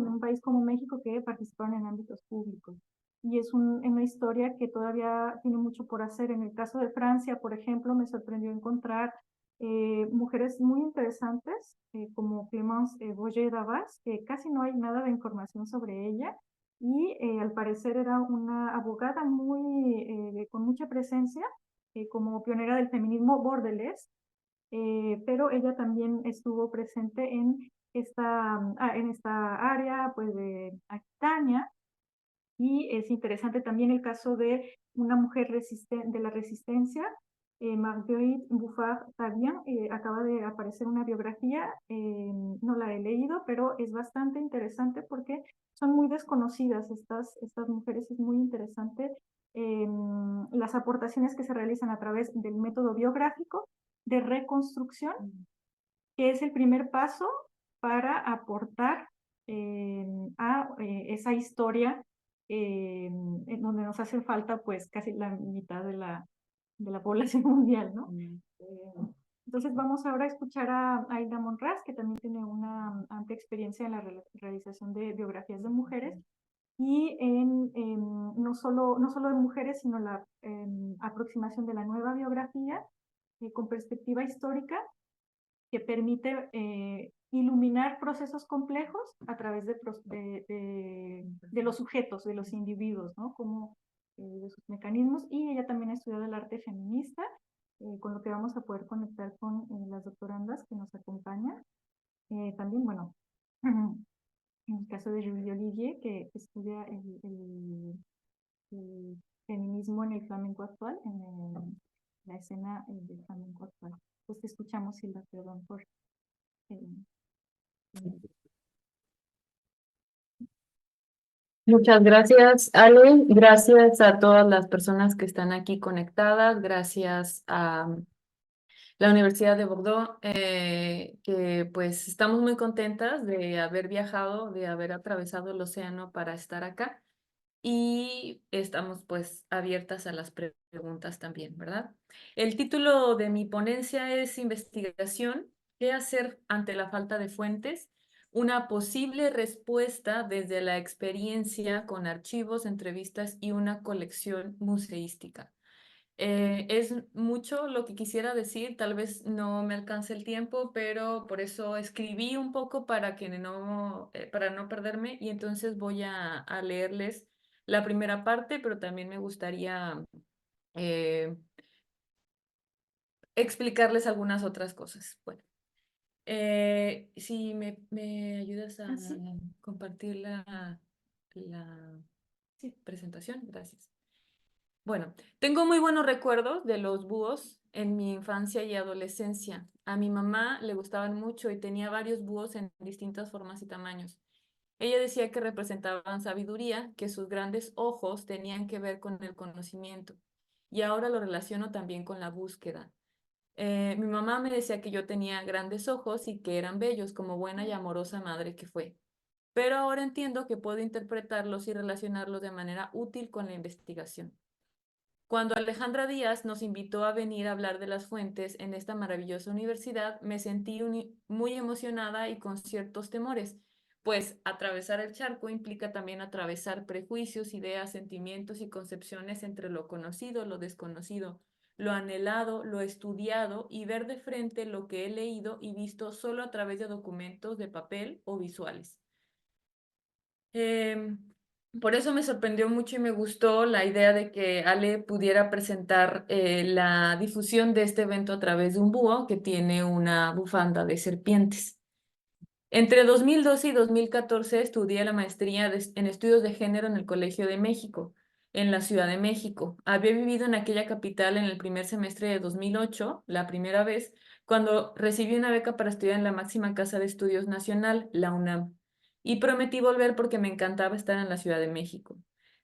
Speaker 1: un país como México que participaron en ámbitos públicos. Y es una historia que todavía tiene mucho por hacer. En el caso de Francia, por ejemplo, me sorprendió encontrar mujeres muy interesantes, como Clémence Boyer d'Avaz, que casi no hay nada de información sobre ella, y al parecer era una abogada con mucha presencia, como pionera del feminismo bordelés, pero ella también estuvo presente en esta área pues, de Aquitania. Y es interesante también el caso de una mujer de la resistencia, Marguerite Bouffard-Tabian. Acaba de aparecer una biografía, no la he leído, pero es bastante interesante porque son muy desconocidas estas mujeres. Es muy interesante las aportaciones que se realizan a través del método biográfico de reconstrucción, que es el primer paso para aportar a esa historia en donde nos hace falta pues casi la mitad de la población mundial, ¿no? Entonces vamos ahora a escuchar a Aida Monraz, que también tiene una amplia experiencia en la realización de biografías de mujeres y no solo de mujeres, sino la aproximación de la nueva biografía con perspectiva histórica que permite iluminar procesos complejos a través de los sujetos, de los individuos, ¿no? Como de sus mecanismos. Y ella también ha estudiado el arte feminista, con lo que vamos a poder conectar con las doctorandas que nos acompañan. También, bueno, en el caso de Julie Olivier, que estudia el feminismo en el flamenco actual, la escena del flamenco actual. Pues te escuchamos, Silva, perdón por...
Speaker 3: Muchas gracias, Ale. Gracias a todas las personas que están aquí conectadas. Gracias a la Universidad de Bordeaux, que pues estamos muy contentas de haber viajado, de haber atravesado el océano para estar acá. Y estamos pues abiertas a las preguntas también, ¿verdad? El título de mi ponencia es Investigación, ¿qué hacer ante la falta de fuentes? Una posible respuesta desde la experiencia con archivos, entrevistas y una colección museística. Es mucho lo que quisiera decir, tal vez no me alcance el tiempo, pero por eso escribí un poco para no perderme, y entonces voy a leerles la primera parte, pero también me gustaría eh, explicarles algunas otras cosas. Bueno, si me ayudas a
Speaker 1: ¿Sí?
Speaker 3: compartir la
Speaker 1: Sí.
Speaker 3: presentación, gracias. Bueno, tengo muy buenos recuerdos de los búhos en mi infancia y adolescencia. A mi mamá le gustaban mucho y tenía varios búhos en distintas formas y tamaños. Ella decía que representaban sabiduría, que sus grandes ojos tenían que ver con el conocimiento. Y ahora lo relaciono también con la búsqueda. Mi mamá me decía que yo tenía grandes ojos y que eran bellos, como buena y amorosa madre que fue. Pero ahora entiendo que puedo interpretarlos y relacionarlos de manera útil con la investigación. Cuando Alejandra Díaz nos invitó a venir a hablar de las fuentes en esta maravillosa universidad, me sentí muy emocionada y con ciertos temores, pues atravesar el charco implica también atravesar prejuicios, ideas, sentimientos y concepciones entre lo conocido, lo desconocido, lo anhelado, lo estudiado, y ver de frente lo que he leído y visto solo a través de documentos de papel o visuales. Em, por eso me sorprendió mucho y me gustó la idea de que Ale pudiera presentar la difusión de este evento a través de un búho que tiene una bufanda de serpientes. Entre 2012 y 2014 estudié la maestría en estudios de género en el Colegio de México, en la Ciudad de México. Había vivido en aquella capital en el primer semestre de 2008, la primera vez, cuando recibí una beca para estudiar en la máxima casa de estudios nacional, la UNAM, y prometí volver porque me encantaba estar en la Ciudad de México.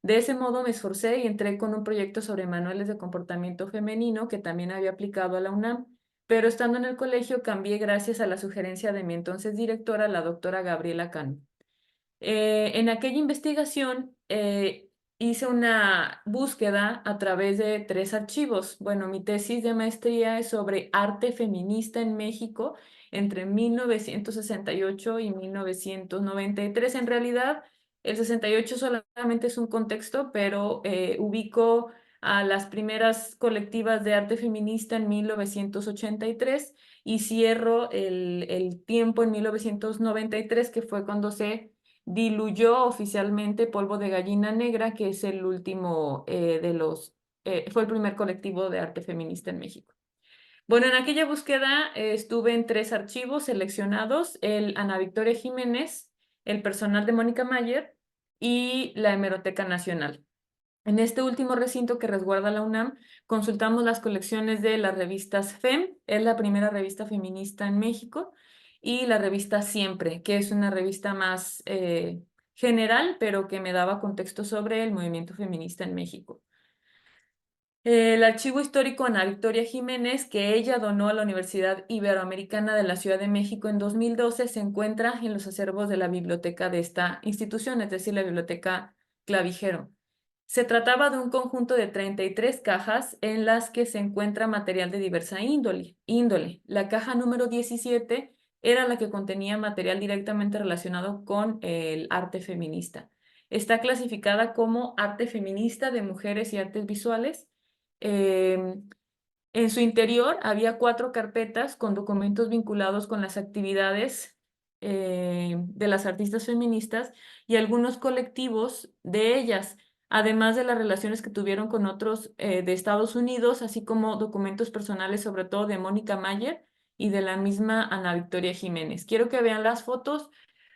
Speaker 3: De ese modo me esforcé y entré con un proyecto sobre manuales de comportamiento femenino que también había aplicado a la UNAM, pero estando en el colegio cambié gracias a la sugerencia de mi entonces directora, la doctora Gabriela Cano. En aquella investigación hice una búsqueda a través de 3 archivos. Bueno, mi tesis de maestría es sobre arte feminista en México entre 1968 y 1993. En realidad, el 68 solamente es un contexto, pero ubico a las primeras colectivas de arte feminista en 1983 y cierro el tiempo en 1993, que fue cuando se diluyó oficialmente Polvo de Gallina Negra, que es el último fue el primer colectivo de arte feminista en México. Bueno, en aquella búsqueda estuve en 3 archivos seleccionados: el Ana Victoria Jiménez, el personal de Mónica Mayer y la Hemeroteca Nacional. En este último recinto que resguarda la UNAM, consultamos las colecciones de las revistas FEM, es la primera revista feminista en México, y la revista Siempre, que es una revista más general, pero que me daba contexto sobre el movimiento feminista en México. El archivo histórico Ana Victoria Jiménez, que ella donó a la Universidad Iberoamericana de la Ciudad de México en 2012, se encuentra en los acervos de la biblioteca de esta institución, es decir, la Biblioteca clavijero. Se trataba de un conjunto de 33 cajas en las que se encuentra material de diversa índole. La caja número 17 era la que contenía material directamente relacionado con el arte feminista. Está clasificada como arte feminista de mujeres y artes visuales. En su interior había 4 carpetas con documentos vinculados con las actividades de las artistas feministas y algunos colectivos de ellas, además de las relaciones que tuvieron con otros de Estados Unidos, así como documentos personales, sobre todo de Mónica Mayer y de la misma Ana Victoria Jiménez. Quiero que vean las fotos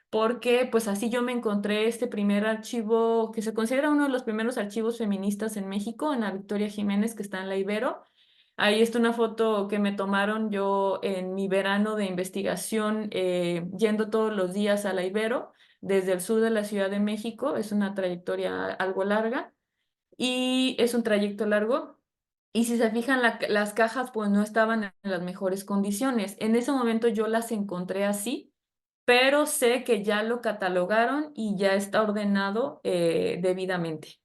Speaker 3: porque pues así yo me encontré este primer archivo que se considera uno de los primeros archivos feministas en México, Ana Victoria Jiménez, que está en la Ibero. Ahí está una foto que me tomaron yo en mi verano de investigación, yendo todos los días a la Ibero, desde el sur de la Ciudad de México. Es una trayectoria algo larga y es un trayecto largo. Y si se fijan, las cajas pues no estaban en las mejores condiciones. En ese momento yo las encontré así, pero sé que ya lo catalogaron y ya está ordenado debidamente.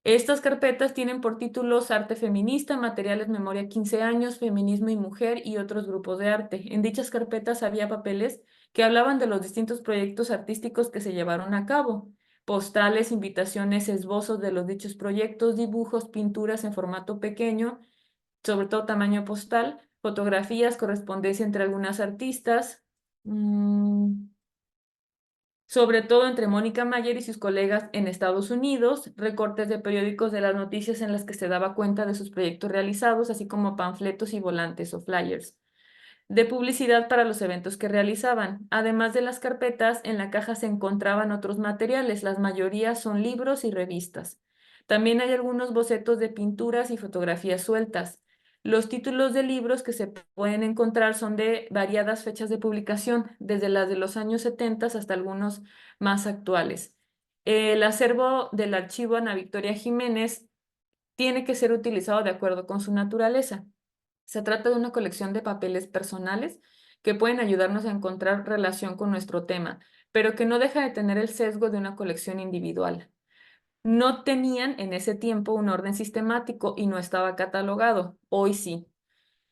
Speaker 3: Estas carpetas tienen por títulos Arte Feminista, Materiales Memoria 15 años, Feminismo y Mujer y otros grupos de arte. En dichas carpetas había papeles que hablaban de los distintos proyectos artísticos que se llevaron a cabo, postales, invitaciones, esbozos de los dichos proyectos, dibujos, pinturas en formato pequeño, sobre todo tamaño postal, fotografías, correspondencia entre algunas artistas. Sobre todo entre Mónica Mayer y sus colegas en Estados Unidos, recortes de periódicos de las noticias en las que se daba cuenta de sus proyectos realizados, así como panfletos y volantes o flyers de publicidad para los eventos que realizaban. Además de las carpetas, en la caja se encontraban otros materiales, la mayoría son libros y revistas. También hay algunos bocetos de pinturas y fotografías sueltas. Los títulos de libros que se pueden encontrar son de variadas fechas de publicación, desde las de los años 70 hasta algunos más actuales. El acervo del archivo Ana Victoria Jiménez tiene que ser utilizado de acuerdo con su naturaleza. Se trata de una colección de papeles personales que pueden ayudarnos a encontrar relación con nuestro tema, pero que no deja de tener el sesgo de una colección individual. No tenían en ese tiempo un orden sistemático y no estaba catalogado. Hoy sí.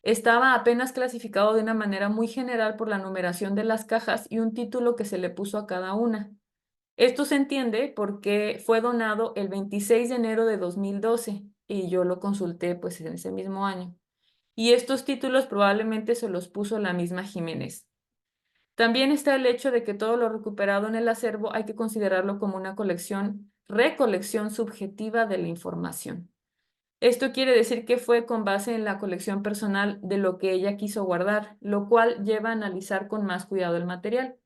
Speaker 3: Estaba apenas clasificado de una manera muy general por la numeración de las cajas y un título que se le puso a cada una. Esto se entiende porque fue donado el 26 de enero de 2012 y yo lo consulté pues en ese mismo año. Y estos títulos probablemente se los puso la misma Jiménez. También está el hecho de que todo lo recuperado en el acervo hay que considerarlo como una recolección subjetiva de la información. Esto quiere decir que fue con base en la colección personal de lo que ella quiso guardar, lo cual lleva a analizar con más cuidado el material.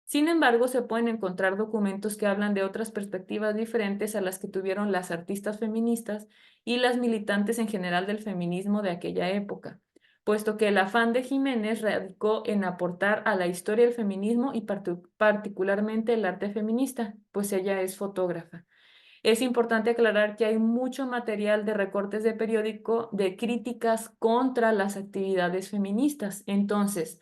Speaker 3: Sin embargo, se pueden encontrar documentos que hablan de otras perspectivas diferentes a las que tuvieron las artistas feministas y las militantes en general del feminismo de aquella época, puesto que el afán de Jiménez radicó en aportar a la historia del feminismo y particularmente el arte feminista, pues ella es fotógrafa. Es importante aclarar que hay mucho material de recortes de periódico de críticas contra las actividades feministas. Entonces,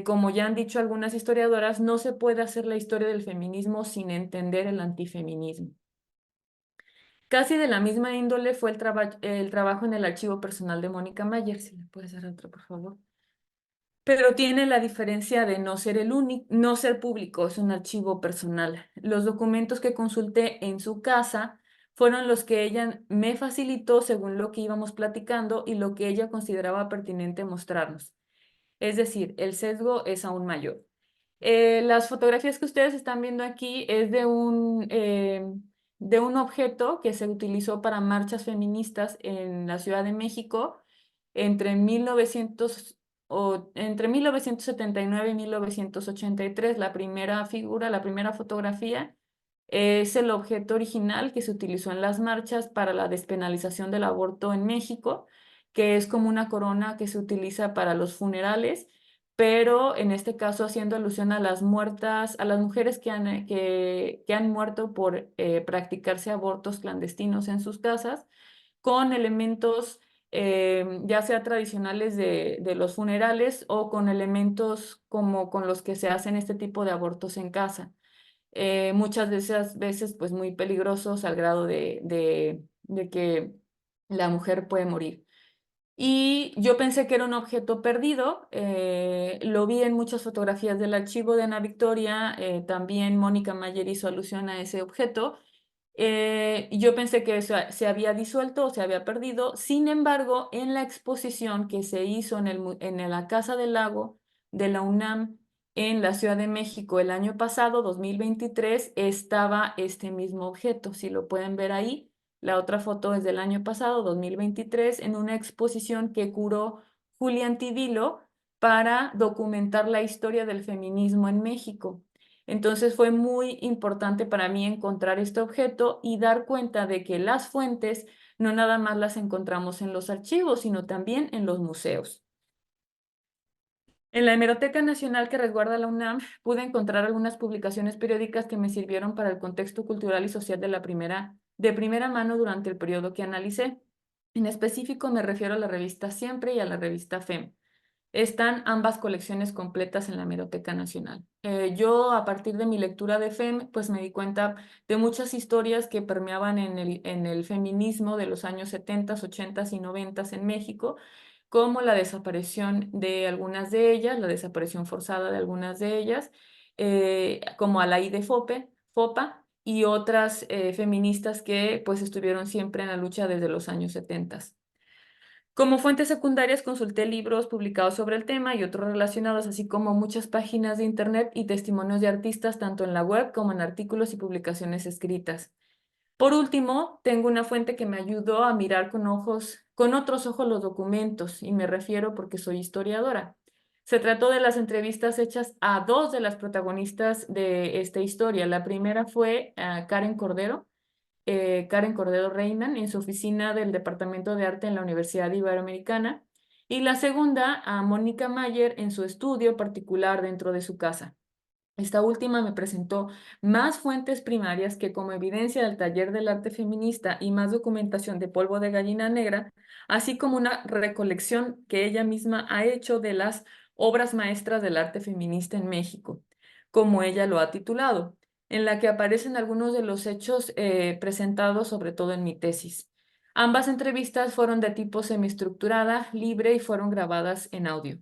Speaker 3: como ya han dicho algunas historiadoras, no se puede hacer la historia del feminismo sin entender el antifeminismo. Casi de la misma índole fue el trabajo en el archivo personal de Mónica Mayer. Si le puedes dar otro, por favor. Pero tiene la diferencia de no ser el único, no ser público, es un archivo personal. Los documentos que consulté en su casa fueron los que ella me facilitó según lo que íbamos platicando y lo que ella consideraba pertinente mostrarnos. Es decir, el sesgo es aún mayor. Las fotografías que ustedes están viendo aquí es de un objeto que se utilizó para marchas feministas en la Ciudad de México entre 1979 y 1983. La primera figura, la primera fotografía es el objeto original que se utilizó en las marchas para la despenalización del aborto en México, que es como una corona que se utiliza para los funerales, pero en este caso haciendo alusión a las muertas, a las mujeres que han muerto por practicarse abortos clandestinos en sus casas, con elementos ya sea tradicionales de los funerales o con elementos como con los que se hacen este tipo de abortos en casa. muchas de esas veces pues muy peligrosos al grado de que la mujer puede morir. Y yo pensé que era un objeto perdido, lo vi en muchas fotografías del archivo de Ana Victoria, también Mónica Mayer hizo alusión a ese objeto. Yo pensé que se había disuelto o se había perdido. Sin embargo, en la exposición que se hizo en la Casa del Lago de la UNAM en la Ciudad de México el año pasado, 2023, estaba este mismo objeto. Si lo pueden ver ahí, la otra foto es del año pasado, 2023, en una exposición que curó Julián Tivilo para documentar la historia del feminismo en México. Entonces fue muy importante para mí encontrar este objeto y dar cuenta de que las fuentes no nada más las encontramos en los archivos, sino también en los museos. En la Hemeroteca Nacional que resguarda la UNAM pude encontrar algunas publicaciones periódicas que me sirvieron para el contexto cultural y social de primera mano durante el periodo que analicé. En específico me refiero a la revista Siempre y a la revista FEM. Están ambas colecciones completas en la Hemeroteca Nacional. Yo, a partir de mi lectura de FEM, pues me di cuenta de muchas historias que permeaban en el feminismo de los años 70, 80 y 90 en México, como la desaparición de algunas de ellas, la desaparición forzada de algunas de ellas, como Alaí Fopa, y otras feministas que pues estuvieron siempre en la lucha desde los años 70. Como fuentes secundarias consulté libros publicados sobre el tema y otros relacionados, así como muchas páginas de internet y testimonios de artistas, tanto en la web como en artículos y publicaciones escritas. Por último, tengo una fuente que me ayudó a mirar con otros ojos los documentos, y me refiero porque soy historiadora. Se trató de las entrevistas hechas a dos de las protagonistas de esta historia. La primera fue a Karen Cordero Reynan en su oficina del Departamento de Arte en la Universidad Iberoamericana, y la segunda a Mónica Mayer en su estudio particular dentro de su casa. Esta última me presentó más fuentes primarias que, como evidencia del taller del arte feminista y más documentación de polvo de gallina negra, así como una recolección que ella misma ha hecho de las obras maestras del arte feminista en México, como ella lo ha titulado, en la que aparecen algunos de los hechos presentados sobre todo en mi tesis. Ambas entrevistas fueron de tipo semiestructurada, libre y fueron grabadas en audio.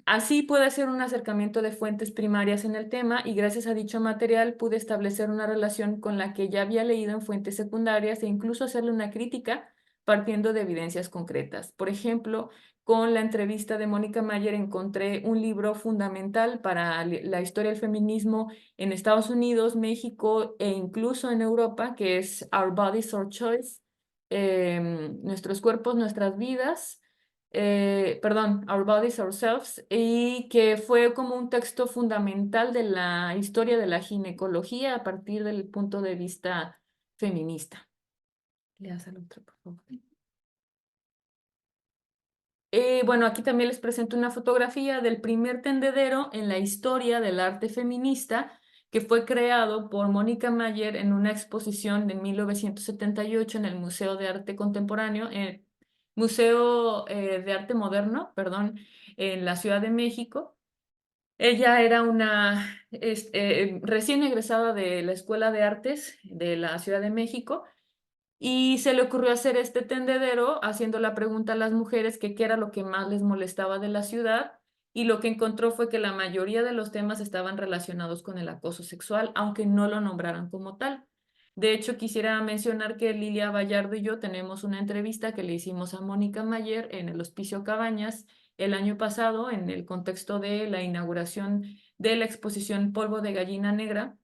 Speaker 3: Así pude hacer un acercamiento de fuentes primarias en el tema, y gracias a dicho material pude establecer una relación con la que ya había leído en fuentes secundarias e incluso hacerle una crítica partiendo de evidencias concretas. Por ejemplo, con la entrevista de Mónica Mayer encontré un libro fundamental para la historia del feminismo en Estados Unidos, México e incluso en Europa, que es Our Bodies, Our Choice, Nuestros cuerpos, nuestras vidas, Our Bodies, Ourselves, y que fue como un texto fundamental de la historia de la ginecología a partir del punto de vista feminista. Leas al otro, por favor. Bueno, aquí también les presento una fotografía del primer tendedero en la historia del arte feminista, que fue creado por Mónica Mayer en una exposición de 1978 en el Museo de Arte Contemporáneo, Museo de Arte Moderno, perdón, en la Ciudad de México. Ella era una recién egresada de la Escuela de Artes de la Ciudad de México, y se le ocurrió hacer este tendedero haciendo la pregunta a las mujeres que qué era lo que más les molestaba de la ciudad, y lo que encontró fue que la mayoría de los temas estaban relacionados con el acoso sexual, aunque no lo nombraran como tal. De hecho, quisiera mencionar que Lilia Vallardo y yo tenemos una entrevista que le hicimos a Mónica Mayer en el Hospicio Cabañas el año pasado, en el contexto de la inauguración de la exposición Polvo de Gallina Negra,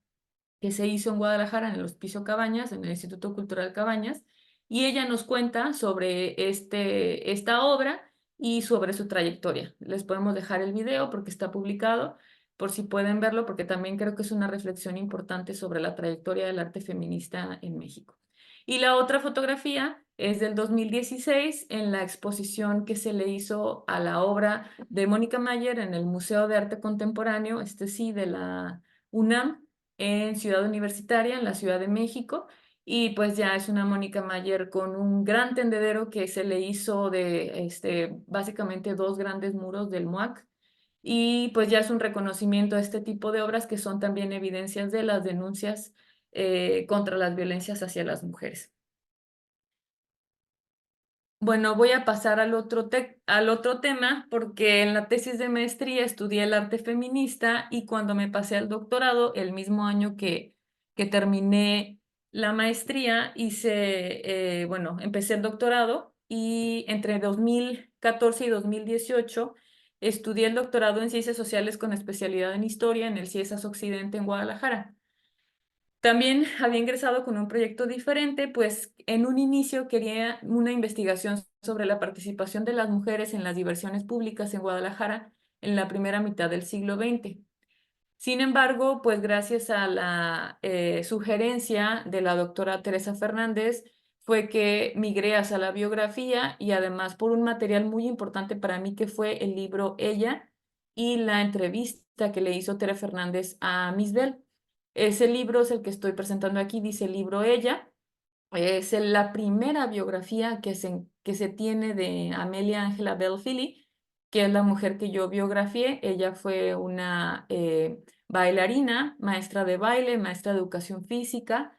Speaker 3: que se hizo en Guadalajara, en el Hospicio Cabañas, en el Instituto Cultural Cabañas, y ella nos cuenta sobre esta obra y sobre su trayectoria. Les podemos dejar el video porque está publicado, por si pueden verlo, porque también creo que es una reflexión importante sobre la trayectoria del arte feminista en México. Y la otra fotografía es del 2016, en la exposición que se le hizo a la obra de Mónica Mayer en el Museo de Arte Contemporáneo, sí, de la UNAM, en Ciudad Universitaria, en la Ciudad de México. Y pues ya es una Mónica Mayer con un gran tendedero que se le hizo de básicamente dos grandes muros del MUAC, y pues ya es un reconocimiento a este tipo de obras que son también evidencias de las denuncias contra las violencias hacia las mujeres. Bueno, voy a pasar al otro tema porque en la tesis de maestría estudié el arte feminista y cuando me pasé al doctorado, el mismo año que terminé la maestría, bueno, empecé el doctorado y entre 2014 y 2018 estudié el doctorado en Ciencias Sociales con especialidad en Historia en el CIESAS Occidente en Guadalajara. También había ingresado con un proyecto diferente, pues en un inicio quería una investigación sobre la participación de las mujeres en las diversiones públicas en Guadalajara en la primera mitad del siglo XX. Sin embargo, pues gracias a la sugerencia de la doctora Teresa Fernández, fue que migré hacia la biografía y además por un material muy importante para mí que fue el libro Ella y la entrevista que le hizo Tere Fernández a Miss Bell. Ese libro es el que estoy presentando aquí, dice el libro Ella. Es la primera biografía que se tiene de Amelia Angela Bell Philly, que es la mujer que yo biografié. Ella fue una bailarina, maestra de baile, maestra de educación física.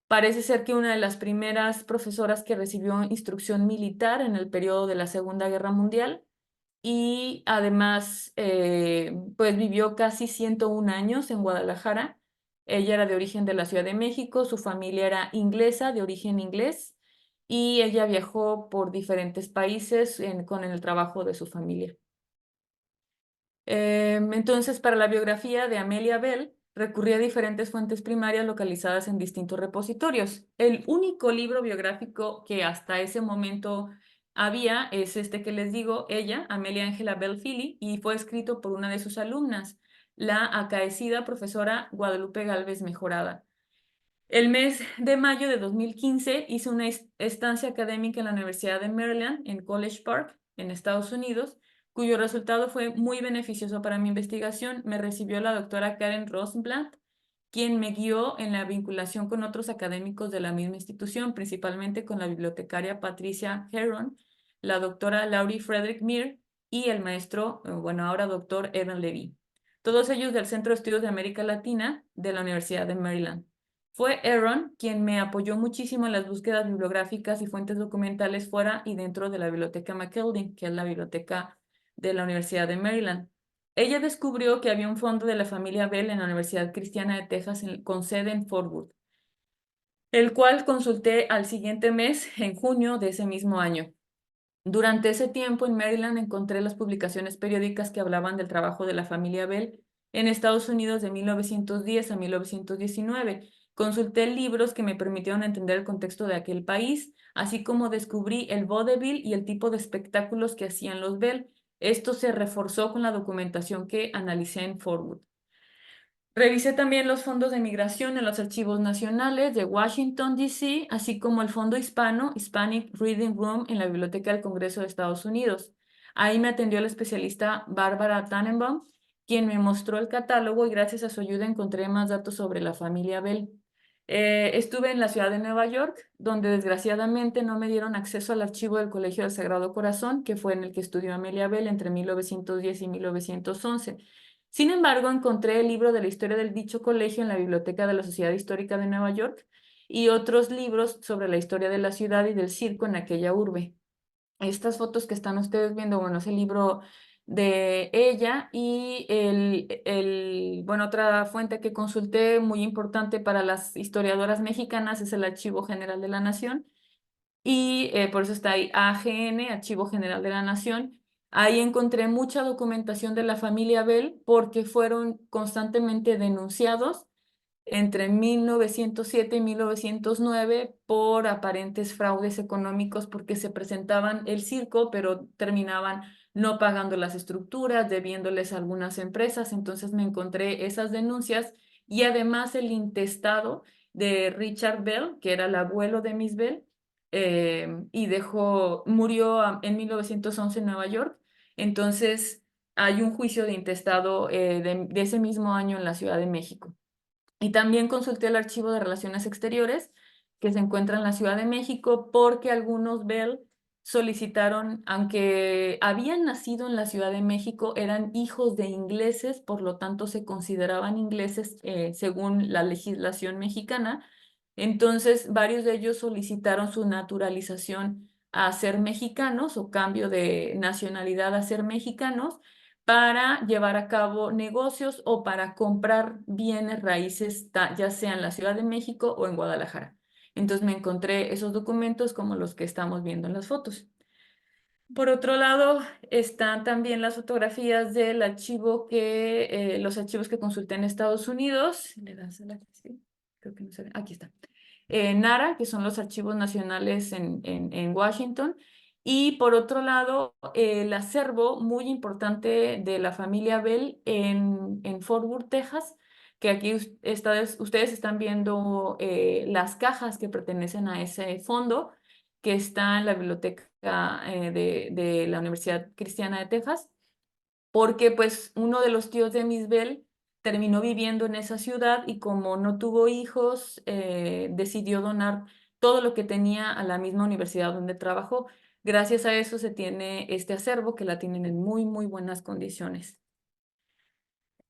Speaker 3: Parece ser que una de las primeras profesoras que recibió instrucción militar en el periodo de la Segunda Guerra Mundial y además pues vivió casi 101 años en Guadalajara. Ella era de origen de la Ciudad de México, su familia era inglesa, de origen inglés, y ella viajó por diferentes países con el trabajo de su familia. Entonces, para la biografía de Amelia Bell, recurrí a diferentes fuentes primarias localizadas en distintos repositorios. El único libro biográfico que hasta ese momento había es este que les digo, ella, Amelia Angela Bell Philly, y fue escrito por una de sus alumnas, la acaecida profesora Guadalupe Gálvez Mejorada. El mes de mayo de 2015 hice una estancia académica en la Universidad de Maryland, en College Park, en Estados Unidos, cuyo resultado fue muy beneficioso para mi investigación. Me recibió la doctora Karen Rosenblatt, quien me guió en la vinculación con otros académicos de la misma institución, principalmente con la bibliotecaria Patricia Heron, la doctora Laurie Frederick Meir y el maestro, bueno, ahora doctor Evan Levy, todos ellos del Centro de Estudios de América Latina de la Universidad de Maryland. Fue Aaron quien me apoyó muchísimo en las búsquedas bibliográficas y fuentes documentales fuera y dentro de la biblioteca McKeldin, que es la biblioteca de la Universidad de Maryland. Ella descubrió que había un fondo de la familia Bell en la Universidad Cristiana de Texas con sede en Fort Worth, el cual consulté al siguiente mes, en junio de ese mismo año. Durante ese tiempo en Maryland encontré las publicaciones periódicas que hablaban del trabajo de la familia Bell en Estados Unidos de 1910 a 1919. Consulté libros que me permitieron entender el contexto de aquel país, así como descubrí el vodevil y el tipo de espectáculos que hacían los Bell. Esto se reforzó con la documentación que analicé en Fort Worth. Revisé también los fondos de migración en los archivos nacionales de Washington, D.C., así como el Fondo Hispano, Hispanic Reading Room, en la Biblioteca del Congreso de Estados Unidos. Ahí me atendió la especialista Bárbara Tannenbaum, quien me mostró el catálogo y gracias a su ayuda encontré más datos sobre la familia Bell. Estuve en la ciudad de Nueva York, donde desgraciadamente no me dieron acceso al archivo del Colegio del Sagrado Corazón, que fue en el que estudió Amelia Bell entre 1910 y 1911. Sin embargo, encontré el libro de la historia del dicho colegio en la Biblioteca de la Sociedad Histórica de Nueva York y otros libros sobre la historia de la ciudad y del circo en aquella urbe. Estas fotos que están ustedes viendo, bueno, es el libro de ella y bueno, otra fuente que consulté muy importante para las historiadoras mexicanas es el Archivo General de la Nación y por eso está ahí AGN, Archivo General de la Nación. Ahí encontré mucha documentación de la familia Bell porque fueron constantemente denunciados entre 1907 y 1909 por aparentes fraudes económicos porque se presentaban el circo, pero terminaban no pagando las estructuras, debiéndoles a algunas empresas. Entonces me encontré esas denuncias y además el intestado de Richard Bell, que era el abuelo de Miss Bell, y murió en 1911 en Nueva York. Entonces hay un juicio de intestado de ese mismo año en la Ciudad de México. Y también consulté el archivo de Relaciones Exteriores que se encuentra en la Ciudad de México porque algunos Bell solicitaron, aunque habían nacido en la Ciudad de México, eran hijos de ingleses, por lo tanto se consideraban ingleses según la legislación mexicana. Entonces, varios de ellos solicitaron su naturalización a ser mexicanos o cambio de nacionalidad a ser mexicanos para llevar a cabo negocios o para comprar bienes raíces, ya sea en la Ciudad de México o en Guadalajara. Entonces me encontré esos documentos como los que estamos viendo en las fotos. Por otro lado, están también las fotografías del archivo los archivos que consulté en Estados Unidos. ¿Le das a la sí? Creo que no se ve. Aquí está. NARA, que son los archivos nacionales en Washington. Y por otro lado, el acervo muy importante de la familia Bell en Fort Worth, Texas, que aquí ustedes están viendo las cajas que pertenecen a ese fondo, que está en la biblioteca de la Universidad Cristiana de Texas, porque pues uno de los tíos de Miss Bell terminó viviendo en esa ciudad y como no tuvo hijos, decidió donar todo lo que tenía a la misma universidad donde trabajó. Gracias a eso se tiene este acervo que la tienen en muy, muy buenas condiciones.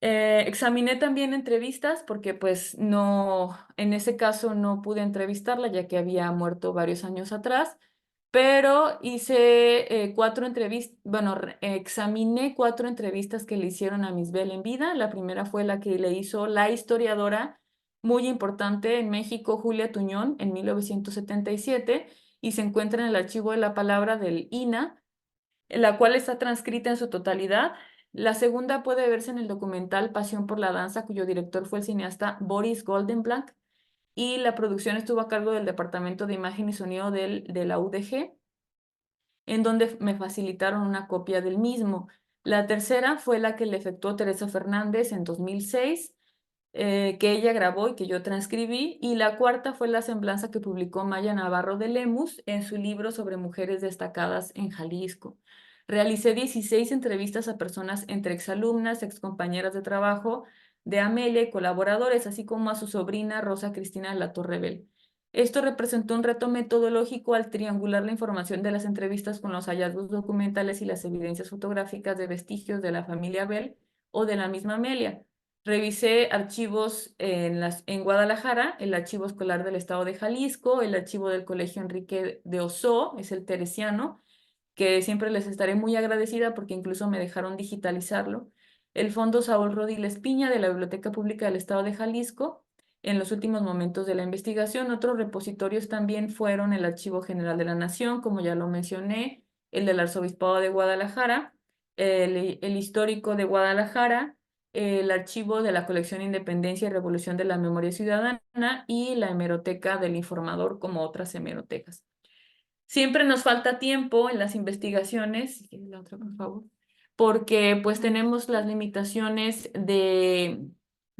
Speaker 3: Examiné también entrevistas porque pues no, en ese caso no pude entrevistarla ya que había muerto varios años atrás, pero hice 4 entrevistas, bueno, examiné 4 entrevistas que le hicieron a Miss Bell en vida. La primera fue la que le hizo la historiadora muy importante en México, Julia Tuñón, en 1977, y se encuentra en el archivo de la palabra del INA, la cual está transcrita en su totalidad. La segunda puede verse en el documental Pasión por la Danza, cuyo director fue el cineasta Boris Goldenblatt, y la producción estuvo a cargo del Departamento de Imagen y Sonido de la UDG, en donde me facilitaron una copia del mismo. La tercera fue la que le efectuó Teresa Fernández en 2006, que ella grabó y que yo transcribí, y la cuarta fue la semblanza que publicó Maya Navarro de Lemus en su libro sobre mujeres destacadas en Jalisco. Realicé 16 entrevistas a personas entre exalumnas, excompañeras de trabajo de Amelia y colaboradores, así como a su sobrina Rosa Cristina de la Torre Bell. Esto representó un reto metodológico al triangular la información de las entrevistas con los hallazgos documentales y las evidencias fotográficas de vestigios de la familia Bell o de la misma Amelia. Revisé archivos en Guadalajara, el archivo escolar del estado de Jalisco, el archivo del Colegio Enrique de Ossó, es el teresiano, que siempre les estaré muy agradecida porque incluso me dejaron digitalizarlo. El Fondo Saúl Rodiles Piña de la Biblioteca Pública del Estado de Jalisco. En los últimos momentos de la investigación, otros repositorios también fueron el Archivo General de la Nación, como ya lo mencioné, el del Arzobispado de Guadalajara, el Histórico de Guadalajara, el Archivo de la Colección Independencia y Revolución de la Memoria Ciudadana y la Hemeroteca del Informador, como otras hemerotecas. Siempre nos falta tiempo en las investigaciones, si quieres la otra, por favor, porque pues tenemos las limitaciones de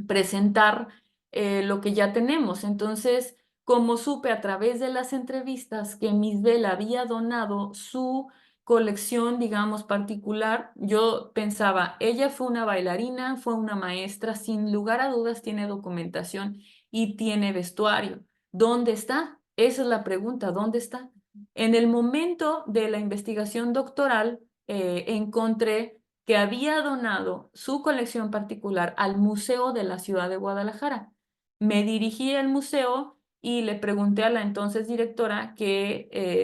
Speaker 3: presentar lo que ya tenemos. Entonces, como supe a través de las entrevistas que Miss Bell había donado su colección, digamos, particular, yo pensaba, ella fue una bailarina, fue una maestra, sin lugar a dudas tiene documentación y tiene vestuario. ¿Dónde está? Esa es la pregunta, ¿dónde está? En el momento de la investigación doctoral, encontré que había donado su colección particular al Museo de la Ciudad de Guadalajara. Me dirigí al museo y le pregunté a la entonces directora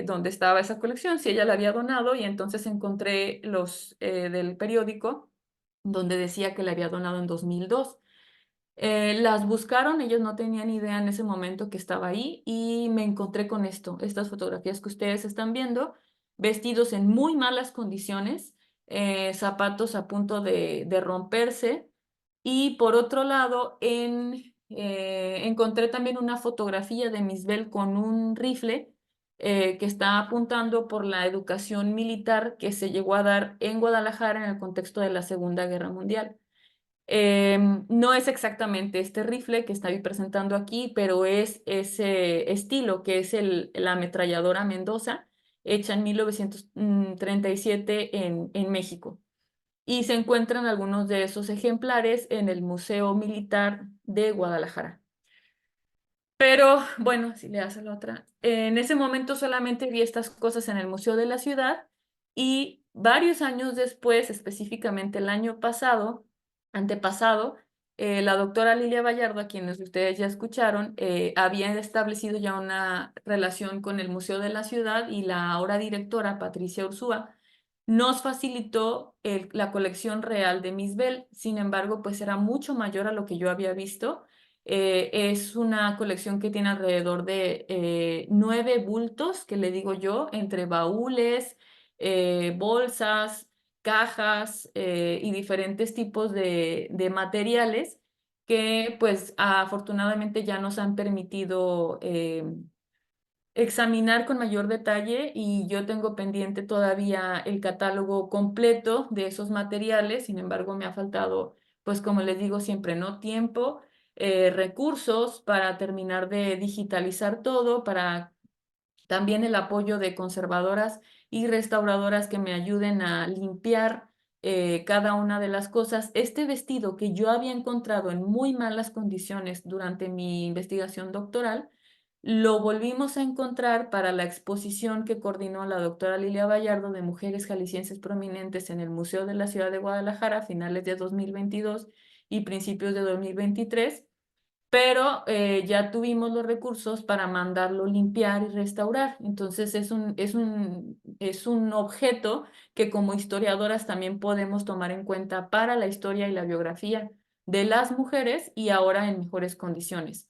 Speaker 3: dónde estaba esa colección, si ella la había donado, y entonces encontré los del periódico donde decía que la había donado en 2002. Las buscaron, ellos no tenían idea en ese momento que estaba ahí y me encontré con estas fotografías que ustedes están viendo, vestidos en muy malas condiciones, zapatos a punto de romperse. Y por otro lado, encontré también una fotografía de Miss Bell con un rifle que está apuntando por la educación militar que se llegó a dar en Guadalajara en el contexto de la Segunda Guerra Mundial. No es exactamente este rifle que estoy presentando aquí, pero es ese estilo que es la ametralladora Mendoza, hecha en 1937 en México. Y se encuentran algunos de esos ejemplares en el Museo Militar de Guadalajara. Pero bueno, si le hace la otra. En ese momento solamente vi estas cosas en el Museo de la Ciudad y varios años después, específicamente el año pasado, antepasado, la doctora Lilia Vallardo, a quienes ustedes ya escucharon, había establecido ya una relación con el Museo de la Ciudad y la ahora directora, Patricia Ursúa, nos facilitó la colección real de Miss Bell. Sin embargo, pues era mucho mayor a lo que yo había visto. Es una colección que tiene alrededor de 9 bultos, que le digo yo, entre baúles, bolsas, cajas y diferentes tipos de materiales que pues afortunadamente ya nos han permitido examinar con mayor detalle y yo tengo pendiente todavía el catálogo completo de esos materiales. Sin embargo, me ha faltado, pues como les digo siempre, no tiempo, recursos para terminar de digitalizar todo, para también el apoyo de conservadoras y restauradoras que me ayuden a limpiar cada una de las cosas. Este vestido que yo había encontrado en muy malas condiciones durante mi investigación doctoral, lo volvimos a encontrar para la exposición que coordinó la doctora Lilia Vallardo de Mujeres Jaliscienses Prominentes en el Museo de la Ciudad de Guadalajara a finales de 2022 y principios de 2023, pero ya tuvimos los recursos para mandarlo limpiar y restaurar. Entonces es un objeto que como historiadoras también podemos tomar en cuenta para la historia y la biografía de las mujeres y ahora en mejores condiciones.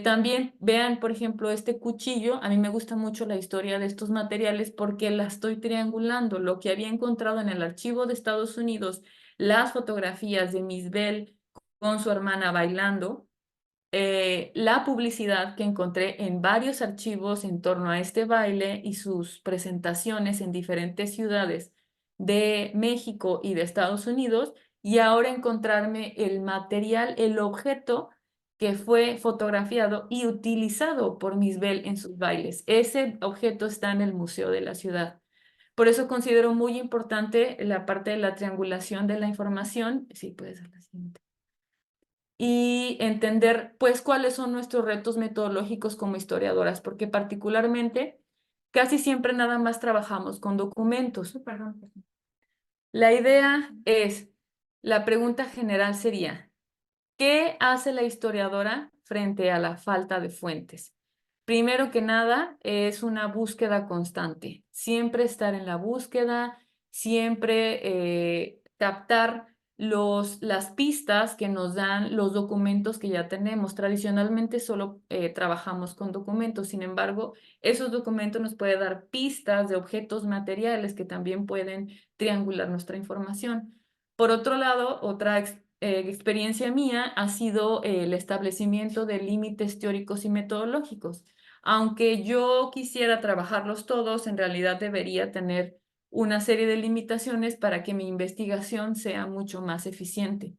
Speaker 3: También vean, por ejemplo, este cuchillo. A mí me gusta mucho la historia de estos materiales porque la estoy triangulando. Lo que había encontrado en el archivo de Estados Unidos, las fotografías de Miss Bell con su hermana bailando, la publicidad que encontré en varios archivos en torno a este baile y sus presentaciones en diferentes ciudades de México y de Estados Unidos, y ahora encontrarme el material, el objeto que fue fotografiado y utilizado por Miss Bell en sus bailes. Ese objeto está en el Museo de la Ciudad. Por eso considero muy importante la parte de la triangulación de la información. Sí, puede ser la siguiente, y entender pues cuáles son nuestros retos metodológicos como historiadoras, porque particularmente casi siempre nada más trabajamos con documentos. Perdón. La idea es, la pregunta general sería, ¿qué hace la historiadora frente a la falta de fuentes? Primero que nada, es una búsqueda constante. Siempre estar en la búsqueda, siempre captar las pistas que nos dan los documentos que ya tenemos. Tradicionalmente solo trabajamos con documentos, sin embargo, esos documentos nos pueden dar pistas de objetos materiales que también pueden triangular nuestra información. Por otro lado, otra experiencia mía ha sido el establecimiento de límites teóricos y metodológicos. Aunque yo quisiera trabajarlos todos, en realidad debería tener una serie de limitaciones para que mi investigación sea mucho más eficiente.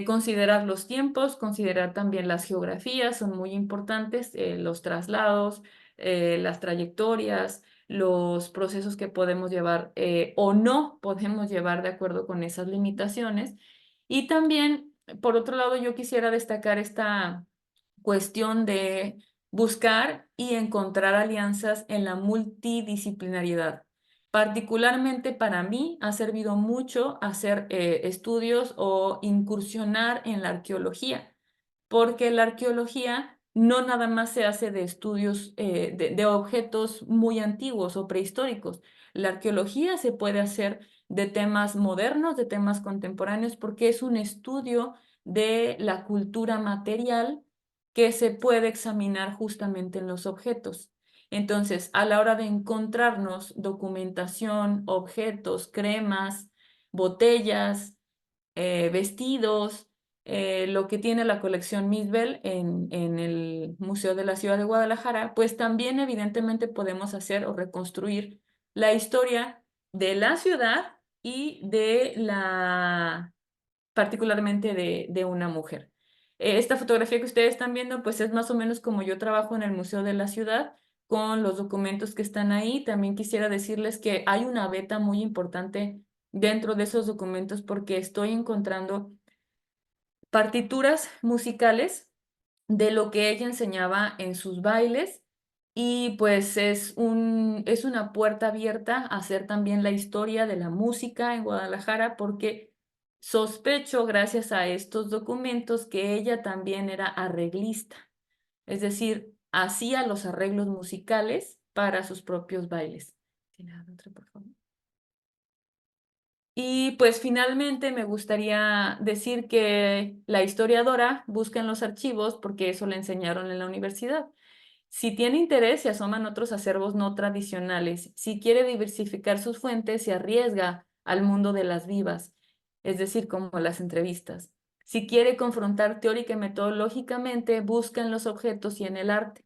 Speaker 3: Considerar los tiempos, considerar también las geografías, son muy importantes, los traslados, las trayectorias, los procesos que podemos llevar o no podemos llevar de acuerdo con esas limitaciones. Y también, por otro lado, yo quisiera destacar esta cuestión de buscar y encontrar alianzas en la multidisciplinariedad. Particularmente para mí ha servido mucho hacer estudios o incursionar en la arqueología, porque la arqueología no nada más se hace de estudios de objetos muy antiguos o prehistóricos. La arqueología se puede hacer de temas modernos, de temas contemporáneos, porque es un estudio de la cultura material que se puede examinar justamente en los objetos. Entonces, a la hora de encontrarnos documentación, objetos, cremas, botellas, vestidos, lo que tiene la colección Misbel en el Museo de la Ciudad de Guadalajara, pues también evidentemente podemos hacer o reconstruir la historia de la ciudad y de particularmente de una mujer. Esta fotografía que ustedes están viendo, pues es más o menos como yo trabajo en el Museo de la Ciudad con los documentos que están ahí. También quisiera decirles que hay una beta muy importante dentro de esos documentos porque estoy encontrando partituras musicales de lo que ella enseñaba en sus bailes y pues es una puerta abierta a hacer también la historia de la música en Guadalajara porque sospecho, gracias a estos documentos, que ella también era arreglista, es decir, hacía los arreglos musicales para sus propios bailes. ¿Tiene otra, por favor? Y pues finalmente me gustaría decir que la historiadora busca en los archivos porque eso le enseñaron en la universidad. Si tiene interés, se asoman otros acervos no tradicionales. Si quiere diversificar sus fuentes, se arriesga al mundo de las vivas, es decir, como las entrevistas. Si quiere confrontar teórica y metodológicamente, busca en los objetos y en el arte.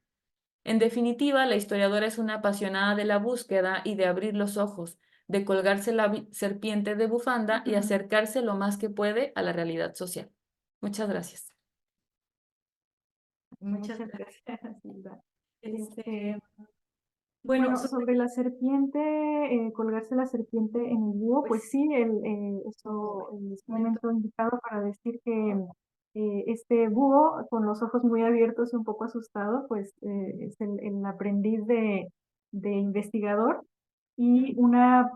Speaker 3: En definitiva, la historiadora es una apasionada de la búsqueda y de abrir los ojos, de colgarse la serpiente de bufanda y acercarse lo más que puede a la realidad social. Muchas gracias.
Speaker 1: Muchas gracias, Hilda.
Speaker 3: Este,
Speaker 1: Bueno, sobre la serpiente, colgarse la serpiente en el búho, pues sí, eso es un momento indicado para decir que este búho, con los ojos muy abiertos y un poco asustado, pues es el aprendiz de investigador y una,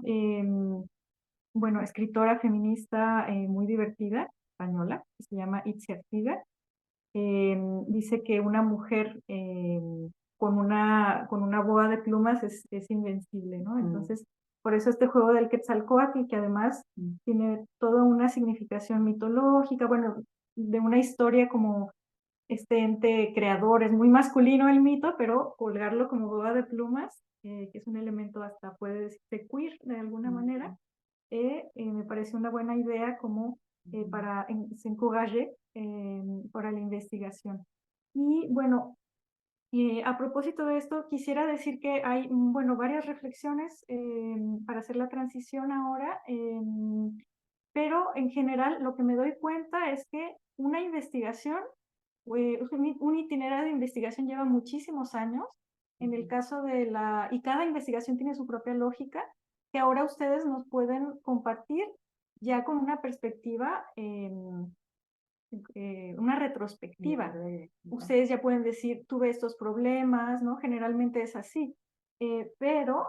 Speaker 1: bueno, escritora feminista muy divertida, española, que se llama Itzia Artiga. Dice que una mujer con una boa de plumas es invencible, ¿no? Entonces, por eso este juego del Quetzalcóatl, que además tiene toda una significación mitológica, bueno, de una historia como este ente creador, es muy masculino el mito, pero colgarlo como boa de plumas, que es un elemento hasta puede decirse queer de alguna manera, me pareció una buena idea como para se encouraje para la investigación. Y bueno, a propósito de esto, quisiera decir que hay, bueno, varias reflexiones para hacer la transición ahora, pero en general lo que me doy cuenta es que una investigación, un itinerario de investigación lleva muchísimos años. En el caso de y cada investigación tiene su propia lógica, que ahora ustedes nos pueden compartir ya con una perspectiva una retrospectiva. Ustedes ya pueden decir, tuve estos problemas, ¿no? Generalmente es así. Pero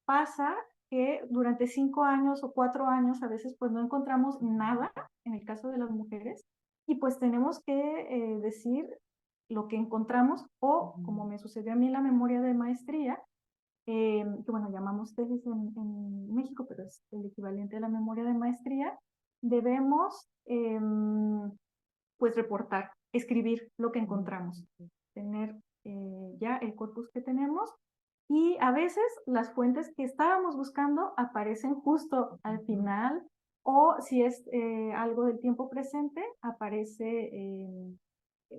Speaker 1: pasa que durante 5 años o 4 años a veces pues no encontramos nada en el caso de las mujeres y pues tenemos que decir lo que encontramos o como me sucedió a mí en la memoria de maestría, que bueno, llamamos tesis en México, pero es el equivalente a la memoria de maestría, debemos pues reportar, escribir lo que encontramos, tener ya el corpus que tenemos y a veces las fuentes que estábamos buscando aparecen justo al final o si es algo del tiempo presente, aparece,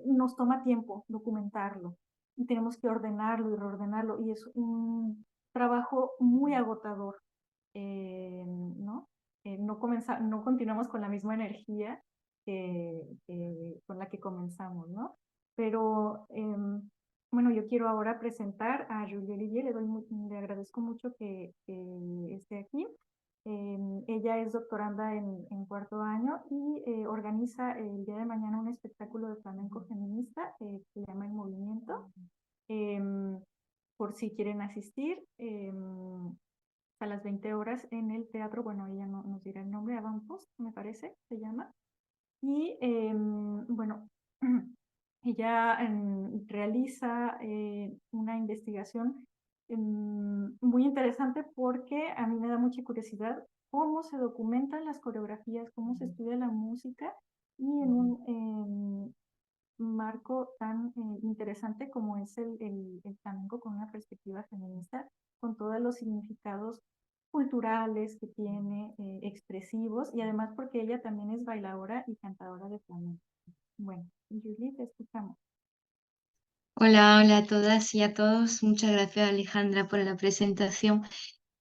Speaker 1: nos toma tiempo documentarlo y tenemos que ordenarlo y reordenarlo y es un trabajo muy agotador, ¿no? No continuamos con la misma energía con la que comenzamos, ¿no? Pero bueno, yo quiero ahora presentar a Julie Olivier, le agradezco mucho que esté aquí. Ella es doctoranda en 4º año y organiza el día de mañana un espectáculo de flamenco feminista que se llama El Movimiento. Por si quieren asistir, a las 20 horas en el teatro, bueno, ella no, nos dirá el nombre, Avantpost, me parece, se llama. Y bueno, ella realiza una investigación muy interesante porque a mí me da mucha curiosidad cómo se documentan las coreografías, cómo se estudia la música y en un marco tan interesante como es el flamenco con una perspectiva feminista, con todos los significados culturales que tiene, expresivos, y además porque ella también es bailadora y cantadora de flamenco. Bueno, Julie, te escuchamos.
Speaker 4: Hola, hola a todas y a todos. Muchas gracias, Alejandra, por la presentación.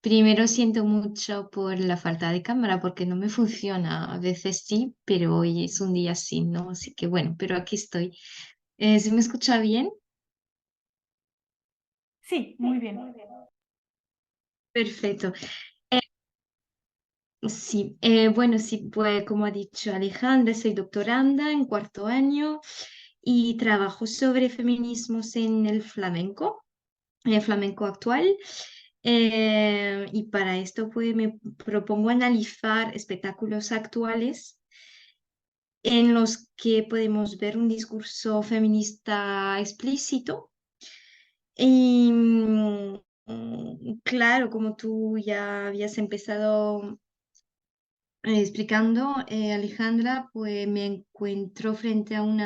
Speaker 4: Primero siento mucho por la falta de cámara porque no me funciona. A veces sí, pero hoy es un día así, ¿no? Así que bueno, pero aquí estoy. ¿Se me escucha bien?
Speaker 1: Sí, muy bien.
Speaker 4: Perfecto. Sí, bueno, sí, pues como ha dicho Alejandra, soy doctoranda en 4º año y trabajo sobre feminismos en el flamenco actual. Y para esto pues me propongo analizar espectáculos actuales en los que podemos ver un discurso feminista explícito. Y claro, como tú ya habías empezado explicando, Alejandra, pues me encuentro frente a un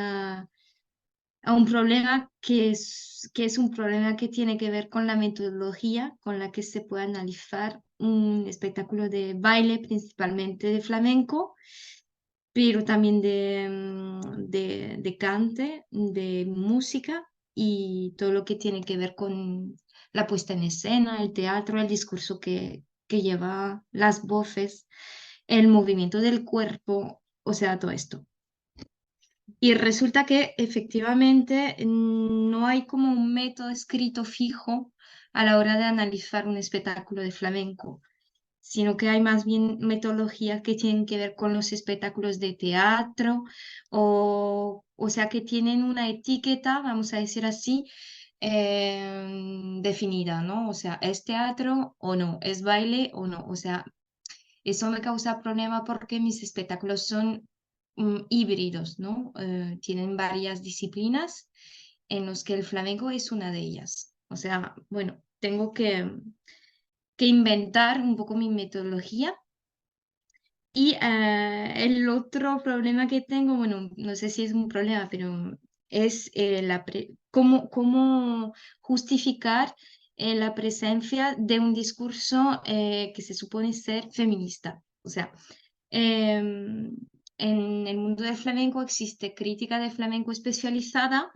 Speaker 4: problema que es un problema que tiene que ver con la metodología con la que se puede analizar un espectáculo de baile, principalmente de flamenco, pero también de cante, de música y todo lo que tiene que ver con la puesta en escena, el teatro, el discurso que lleva las voces, el movimiento del cuerpo, o sea, todo esto. Y resulta que efectivamente no hay como un método escrito fijo a la hora de analizar un espectáculo de flamenco, sino que hay más bien metodologías que tienen que ver con los espectáculos de teatro, o sea, que tienen una etiqueta, vamos a decir así, definida, ¿no? O sea, ¿es teatro o no? ¿Es baile o no? O sea, eso me causa problema porque mis espectáculos son híbridos, ¿no? Tienen varias disciplinas en los que el flamenco es una de ellas. O sea, bueno, tengo que inventar un poco mi metodología. Y el otro problema que tengo, bueno, no sé si es un problema, pero es cómo justificar la presencia de un discurso que se supone ser feminista. O sea, en el mundo del flamenco existe crítica de flamenco especializada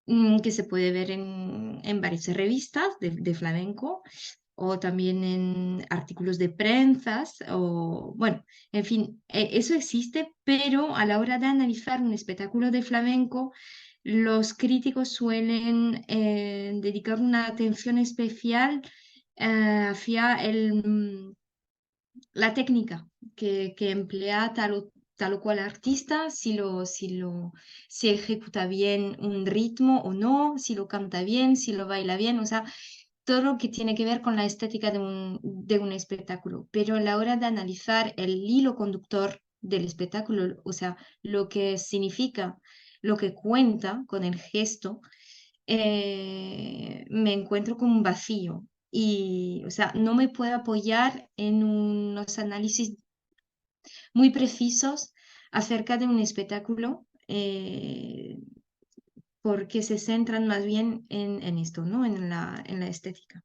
Speaker 4: que se puede ver en varias revistas de flamenco o también en artículos de prensa, o bueno, en fin, eso existe, pero a la hora de analizar un espectáculo de flamenco, los críticos suelen dedicar una atención especial hacia la técnica que emplea tal o cual artista, si ejecuta bien un ritmo o no, si lo canta bien, si lo baila bien, o sea, todo lo que tiene que ver con la estética de un espectáculo. Pero a la hora de analizar el hilo conductor del espectáculo, o sea, lo que significa, lo que cuenta con el gesto, me encuentro con un vacío. Y, o sea, no me puedo apoyar en unos análisis muy precisos acerca de un espectáculo porque se centran más bien en esto, ¿no? En la estética.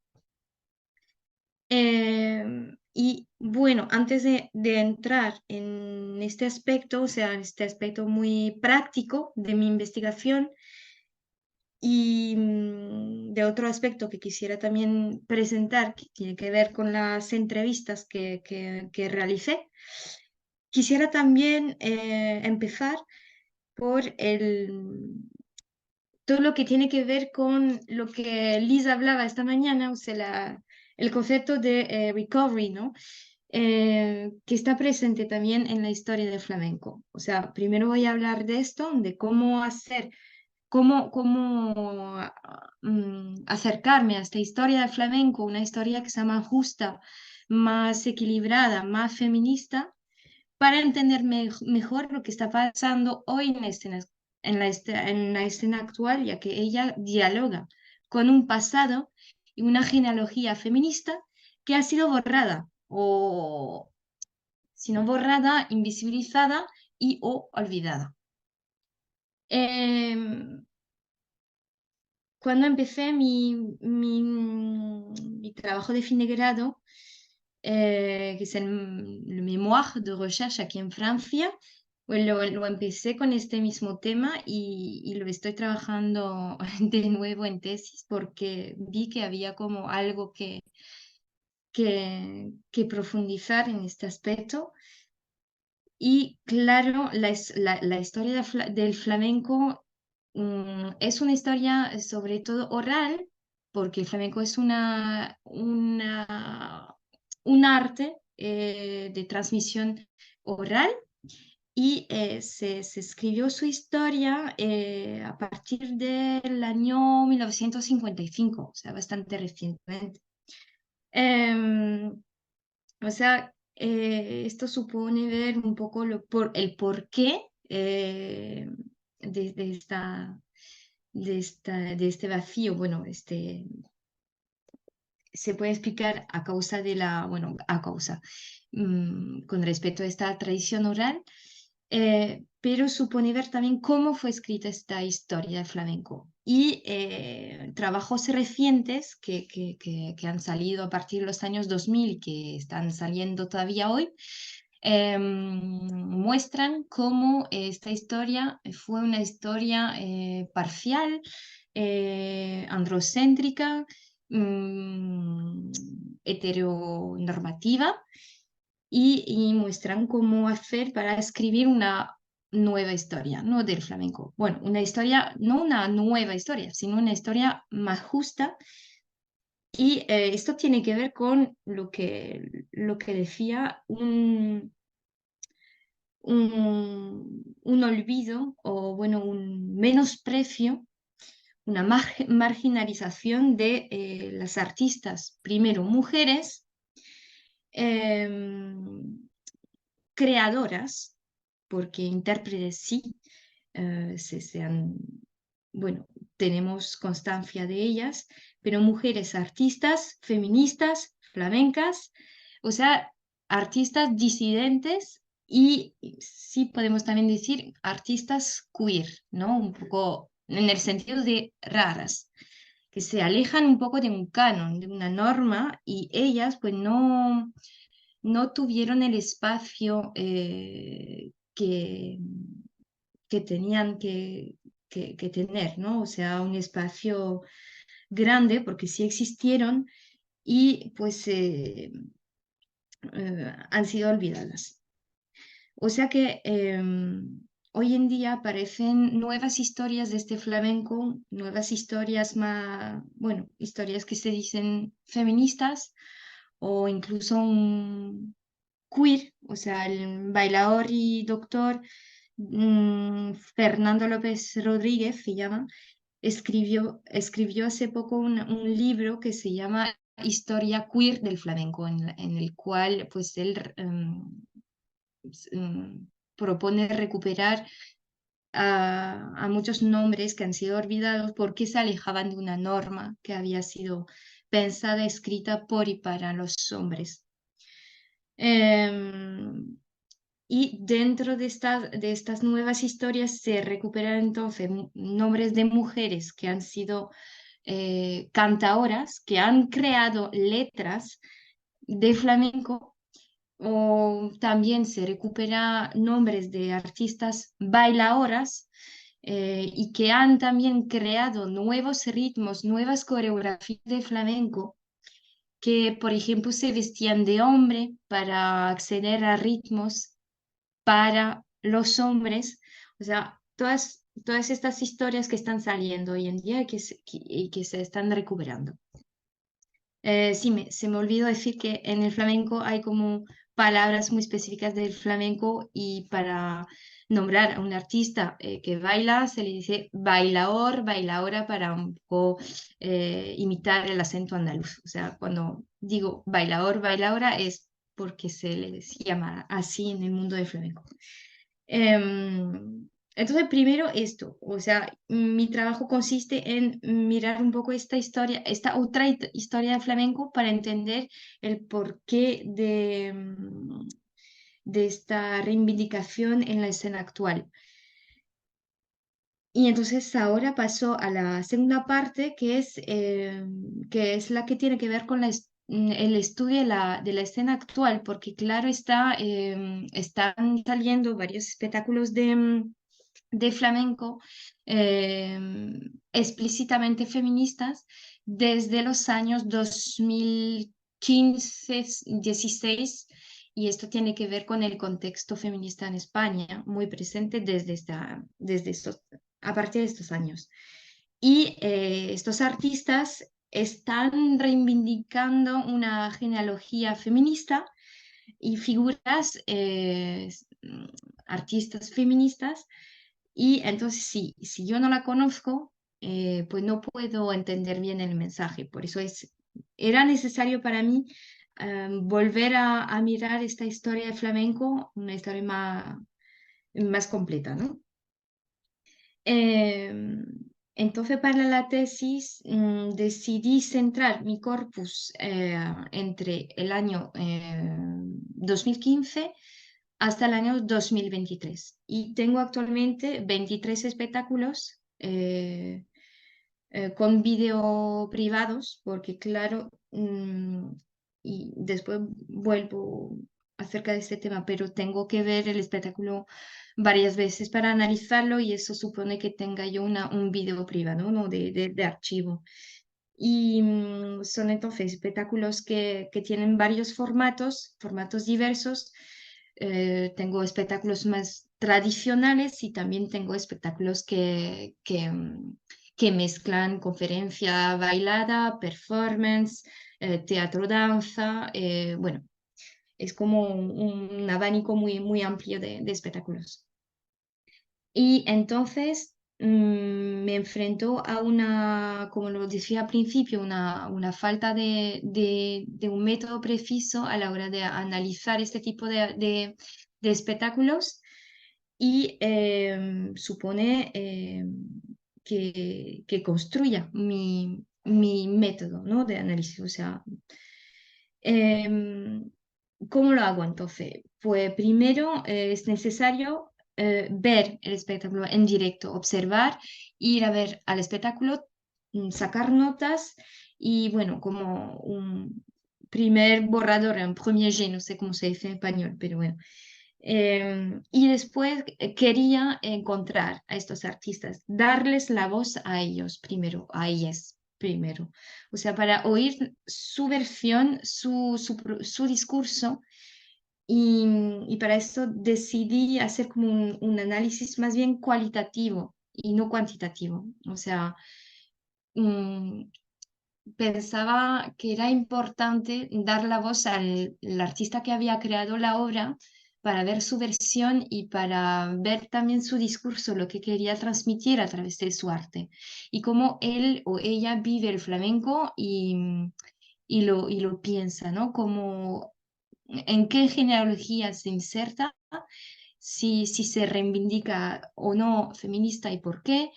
Speaker 4: Y bueno, antes de entrar en este aspecto, o sea, en este aspecto muy práctico de mi investigación, y de otro aspecto que quisiera también presentar, que tiene que ver con las entrevistas que realicé, quisiera también empezar por todo lo que tiene que ver con lo que Liz hablaba esta mañana, o sea, el concepto de recovery, ¿no? Que está presente también en la historia del flamenco. O sea, primero voy a hablar de esto, de cómo hacer cómo acercarme a esta historia del flamenco, una historia que sea más justa, más equilibrada, más feminista, para entender mejor lo que está pasando hoy en en la escena actual, ya que ella dialoga con un pasado y una genealogía feminista que ha sido borrada, o si no borrada, invisibilizada y o olvidada. Em, Cuando empecé mi trabajo de fin de grado, que es el mémoire de recherche aquí en Francia, pues lo empecé con este mismo tema y lo estoy trabajando de nuevo en tesis porque vi que había como algo que profundizar en este aspecto. Y claro, la historia del flamenco es una historia sobre todo oral, porque el flamenco es un arte de transmisión oral y se escribió su historia a partir del año 1955, o sea, bastante recientemente. O sea, esto supone ver un poco el porqué de este vacío, bueno, se puede explicar a causa de bueno, con respecto a esta tradición oral, pero supone ver también cómo fue escrita esta historia del flamenco. Y trabajos recientes que han salido a partir de los años 2000, que están saliendo todavía hoy, muestran cómo esta historia fue una historia parcial, androcéntrica, heteronormativa, y muestran cómo hacer para escribir una nueva historia, no del flamenco. Bueno, una historia, no una nueva historia, sino una historia más justa. Y esto tiene que ver con lo que decía un olvido o, bueno, un menosprecio, una marginalización de las artistas, primero mujeres, creadoras, porque intérpretes sí, bueno, tenemos constancia de ellas, pero mujeres artistas, feministas, flamencas, o sea, artistas disidentes y sí podemos también decir artistas queer, ¿no? Un poco en el sentido de raras, que se alejan un poco de un canon, de una norma, y ellas pues no tuvieron el espacio que tenían que tener, ¿no? O sea, un espacio grande, porque sí existieron y pues han sido olvidadas. O sea que hoy en día aparecen nuevas historias de este flamenco, nuevas historias más, bueno, historias que se dicen feministas o incluso un queer, o sea, el bailador y doctor Fernando López Rodríguez se llama, escribió hace poco un libro que se llama Historia Queer del Flamenco, en el cual pues él propone recuperar a muchos nombres que han sido olvidados porque se alejaban de una norma que había sido pensada, escrita por y para los hombres. Y dentro de estas nuevas historias se recuperan entonces nombres de mujeres que han sido cantaoras, que han creado letras de flamenco, o también se recupera nombres de artistas bailadoras y que han también creado nuevos ritmos, nuevas coreografías de flamenco que, por ejemplo, se vestían de hombre para acceder a ritmos para los hombres. O sea, todas estas historias que están saliendo hoy en día y que se están recuperando. Sí, se me olvidó decir que en el flamenco hay como palabras muy específicas del flamenco, y para nombrar a un artista que baila se le dice bailaor, bailaora, para un poco imitar el acento andaluz. O sea, cuando digo bailaor, bailaora es porque se les llama así en el mundo del flamenco. Entonces, primero esto, o sea, mi trabajo consiste en mirar un poco esta historia, esta otra historia de flamenco, para entender el porqué de esta reivindicación en la escena actual. Y entonces ahora paso a la segunda parte, que es la que tiene que ver con el estudio de la escena actual, porque claro está, están saliendo varios espectáculos de flamenco explícitamente feministas desde los años 2015-16, y esto tiene que ver con el contexto feminista en España, muy presente a partir de estos años. Y estos artistas están reivindicando una genealogía feminista y figuras artistas feministas, y entonces si yo no la conozco, pues no puedo entender bien el mensaje. Por eso era necesario para mí volver a mirar esta historia de flamenco, una historia más completa, ¿no? Em, entonces, para la tesis decidí centrar mi corpus entre el año 2015 hasta el año 2023. Y tengo actualmente 23 espectáculos con vídeo privados, porque claro, y después vuelvo acerca de este tema, pero tengo que ver el espectáculo varias veces para analizarlo y eso supone que tenga yo un vídeo privado, ¿no? de archivo. Y son entonces espectáculos que tienen varios formatos diversos. Tengo espectáculos más tradicionales y también tengo espectáculos que mezclan conferencia bailada, performance, teatro, danza. Bueno, es como un abanico muy amplio de espectáculos. Y entonces me enfrentó a como lo decía al principio, una falta de un método preciso a la hora de analizar este tipo de espectáculos y supone que construya mi método, ¿no? de análisis. O sea, em, ¿cómo lo hago entonces? Pues primero es necesario ver el espectáculo en directo, observar, ir a ver al espectáculo, sacar notas y bueno, como un primer borrador, un premier jet, no sé cómo se dice en español, pero bueno. Y después quería encontrar a estos artistas, darles la voz a ellos primero, a ellas primero. O sea, para oír su versión, su discurso. Y para eso decidí hacer como un análisis más bien cualitativo y no cuantitativo. O sea, mm, pensaba que era importante dar la voz al artista que había creado la obra para ver su versión y para ver también su discurso, lo que quería transmitir a través de su arte y cómo él o ella vive el flamenco y lo piensa, ¿no? Como en qué genealogía se inserta, si se reivindica o no feminista y por qué,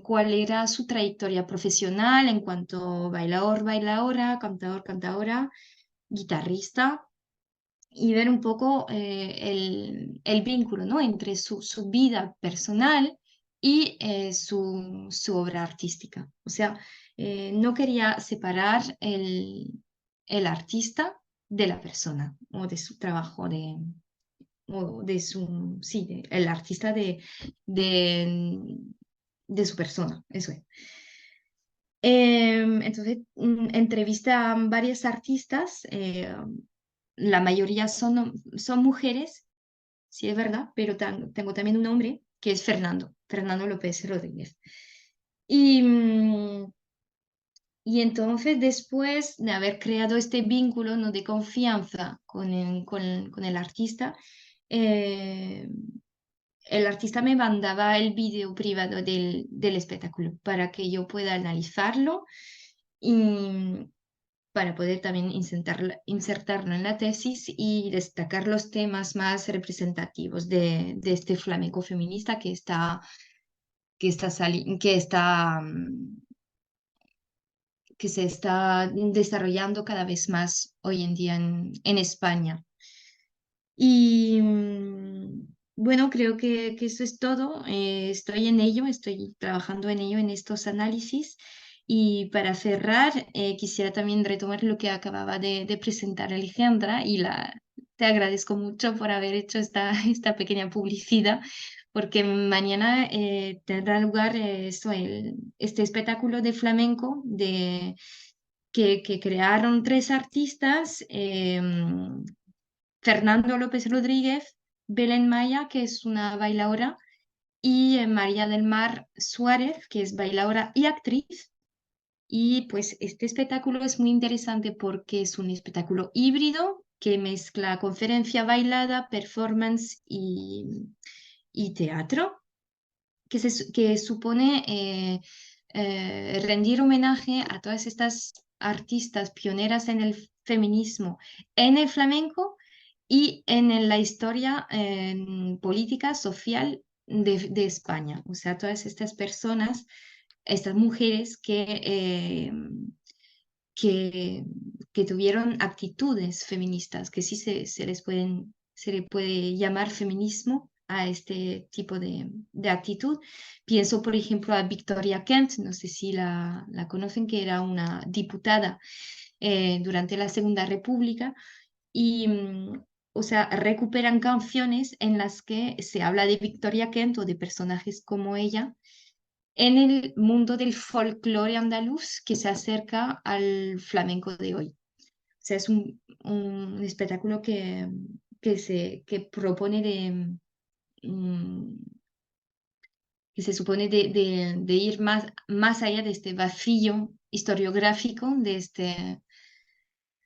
Speaker 4: cuál era su trayectoria profesional en cuanto bailador, bailadora, cantador, cantadora, guitarrista, y ver un poco el vínculo, ¿no? entre su vida personal y su obra artística. O sea, no quería separar el artista de la persona o de su trabajo, o de sí, el artista de, de su persona, eso es. Entonces, entrevisté a varias artistas, la mayoría son mujeres, sí es verdad, pero tengo también un hombre que es Fernando López Rodríguez. Y, y entonces, después de haber creado este vínculo, ¿no? de confianza con el artista, eh, el artista me mandaba el vídeo privado del espectáculo para que yo pueda analizarlo y para poder también insertarlo en la tesis y destacar los temas más representativos de este flamenco feminista que se está desarrollando cada vez más hoy en día en España. Y bueno, creo que eso es todo. Estoy en ello, estoy trabajando en ello, en estos análisis. Y para cerrar, quisiera también retomar lo que acababa de presentar Alejandra y te agradezco mucho por haber hecho esta pequeña publicidad, porque mañana tendrá lugar este espectáculo de flamenco que crearon tres artistas. Fernando López Rodríguez, Belén Maya, que es una bailadora, y María del Mar Suárez, que es bailadora y actriz. Y pues este espectáculo es muy interesante porque es un espectáculo híbrido que mezcla conferencia bailada, performance y teatro, que supone rendir homenaje a todas estas artistas pioneras en el feminismo, en el flamenco y en la historia política, social de España. O sea, todas estas personas, estas mujeres que, que tuvieron actitudes feministas, que sí se le puede llamar feminismo a este tipo de actitud. Pienso, por ejemplo, a Victoria Kent, no sé si la conocen, que era una diputada durante la Segunda República y, o sea, recuperan canciones en las que se habla de Victoria Kent o de personajes como ella en el mundo del folclore andaluz que se acerca al flamenco de hoy. O sea, es un espectáculo que propone mm, que se supone de ir más allá de este vacío historiográfico, de este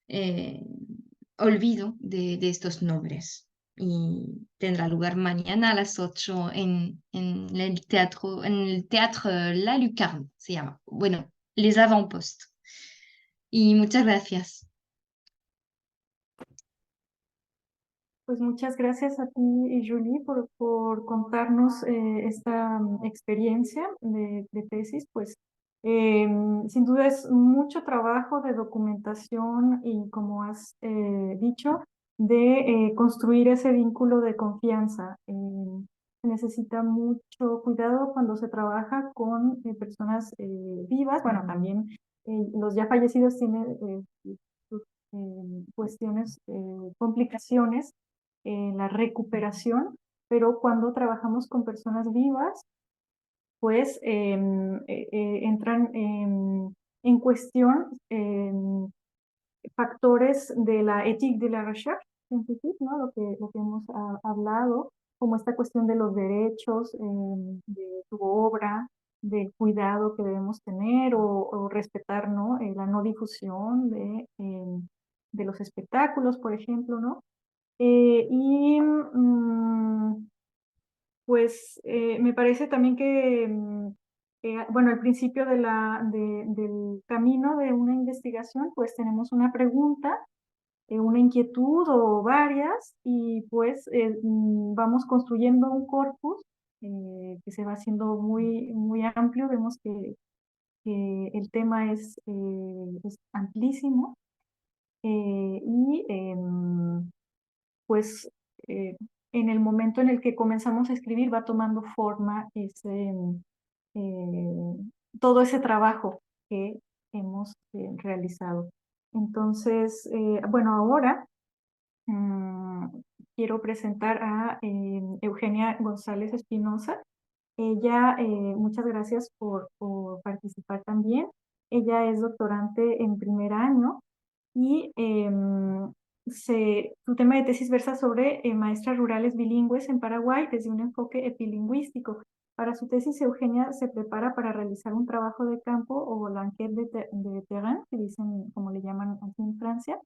Speaker 4: eh, olvido de estos nombres. Y tendrá lugar mañana a las 8 en el teatro La Lucarne, se llama. Bueno, Les Avant-Postes. Y muchas gracias.
Speaker 1: Pues muchas gracias a ti, Julie, por contarnos esta experiencia de tesis. Pues sin duda es mucho trabajo de documentación y, como has dicho, de construir ese vínculo de confianza. Se necesita mucho cuidado cuando se trabaja con personas vivas. Bueno, también los ya fallecidos tienen sus cuestiones, complicaciones en la recuperación, pero cuando trabajamos con personas vivas, pues entran en cuestión factores de la ética de la recherche científica, ¿no? Lo que hemos hablado, como esta cuestión de los derechos de tu obra, del cuidado que debemos tener o respetar, ¿no? La no difusión de los espectáculos, por ejemplo, ¿no? Y pues me parece también que, bueno, al principio del camino de una investigación, pues tenemos una pregunta, una inquietud o varias, y pues vamos construyendo un corpus que se va haciendo muy amplio. Vemos que el tema es amplísimo y pues en el momento en el que comenzamos a escribir va tomando forma eh, todo ese trabajo que hemos realizado. Entonces, bueno, ahora mm, quiero presentar a Eugenia González Espinosa. Ella, muchas gracias por participar también. Ella es doctorante en primer año y su tema de tesis versa sobre maestras rurales bilingües en Paraguay desde un enfoque epilingüístico. Para su tesis, Eugenia se prepara para realizar un trabajo de campo o l'enquête de terrain, que dicen, como le llaman aquí en Francia,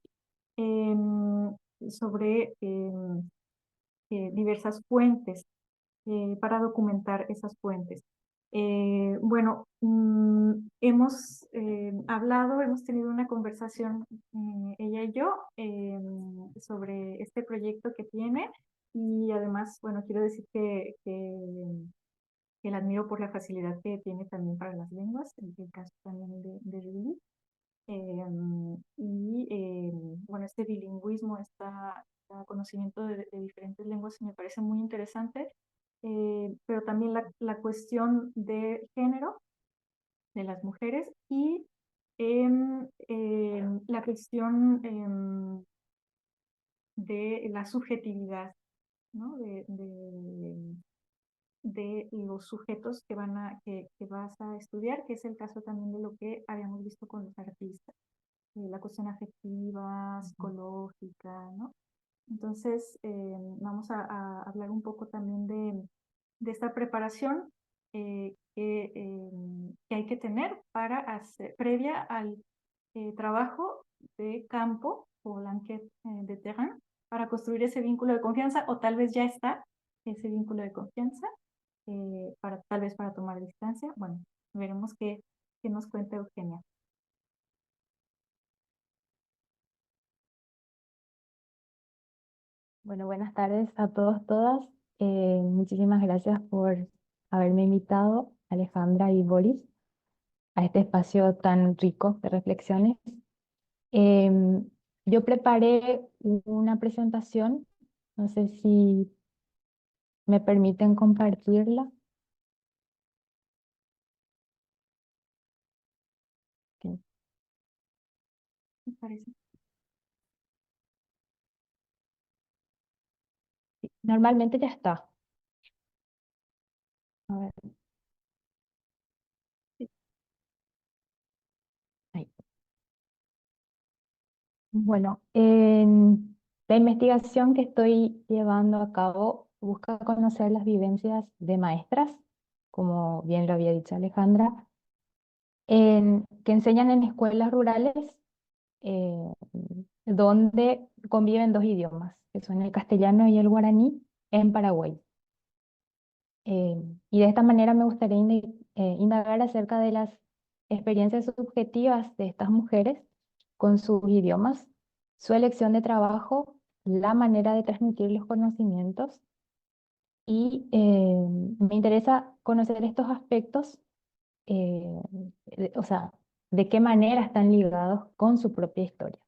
Speaker 1: sobre diversas fuentes para documentar esas fuentes. Bueno, hemos hablado, hemos tenido una conversación, ella y yo, sobre este proyecto que tiene, y además, bueno, quiero decir que la admiro por la facilidad que tiene también para las lenguas, en el caso también de Julie. Bueno, este bilingüismo, este conocimiento de diferentes lenguas me parece muy interesante, pero también la cuestión de género de las mujeres y la cuestión de la subjetividad, ¿no? De los sujetos que vas a estudiar, que es el caso también de lo que habíamos visto con los artistas, la cuestión afectiva, psicológica, ¿no? Entonces, vamos a hablar un poco también de esta preparación que hay que tener para hacer, previa al trabajo de campo o l'enquête de terrain para construir ese vínculo de confianza, o tal vez ya está ese vínculo de confianza, tal vez para tomar distancia. Bueno, veremos qué nos cuenta Eugenia.
Speaker 5: Bueno, buenas tardes a todos, todas. Muchísimas gracias por haberme invitado, Alejandra y Boris, a este espacio tan rico de reflexiones. Em, yo preparé una presentación, no sé si me permiten compartirla. Sí.
Speaker 1: Me parece.
Speaker 5: Sí, normalmente ya está. A ver,
Speaker 1: Sí.
Speaker 5: ahí. Bueno, la investigación que estoy llevando a cabo busca conocer las vivencias de maestras, como bien lo había dicho Alejandra, que enseñan en escuelas rurales eh, donde conviven dos idiomas, que son el castellano y el guaraní en Paraguay. Y de esta manera me gustaría indagar acerca de las experiencias subjetivas de estas mujeres con sus idiomas, su elección de trabajo, la manera de transmitir los conocimientos y me interesa conocer estos aspectos, eh, o sea, de qué manera están ligados con su propia historia.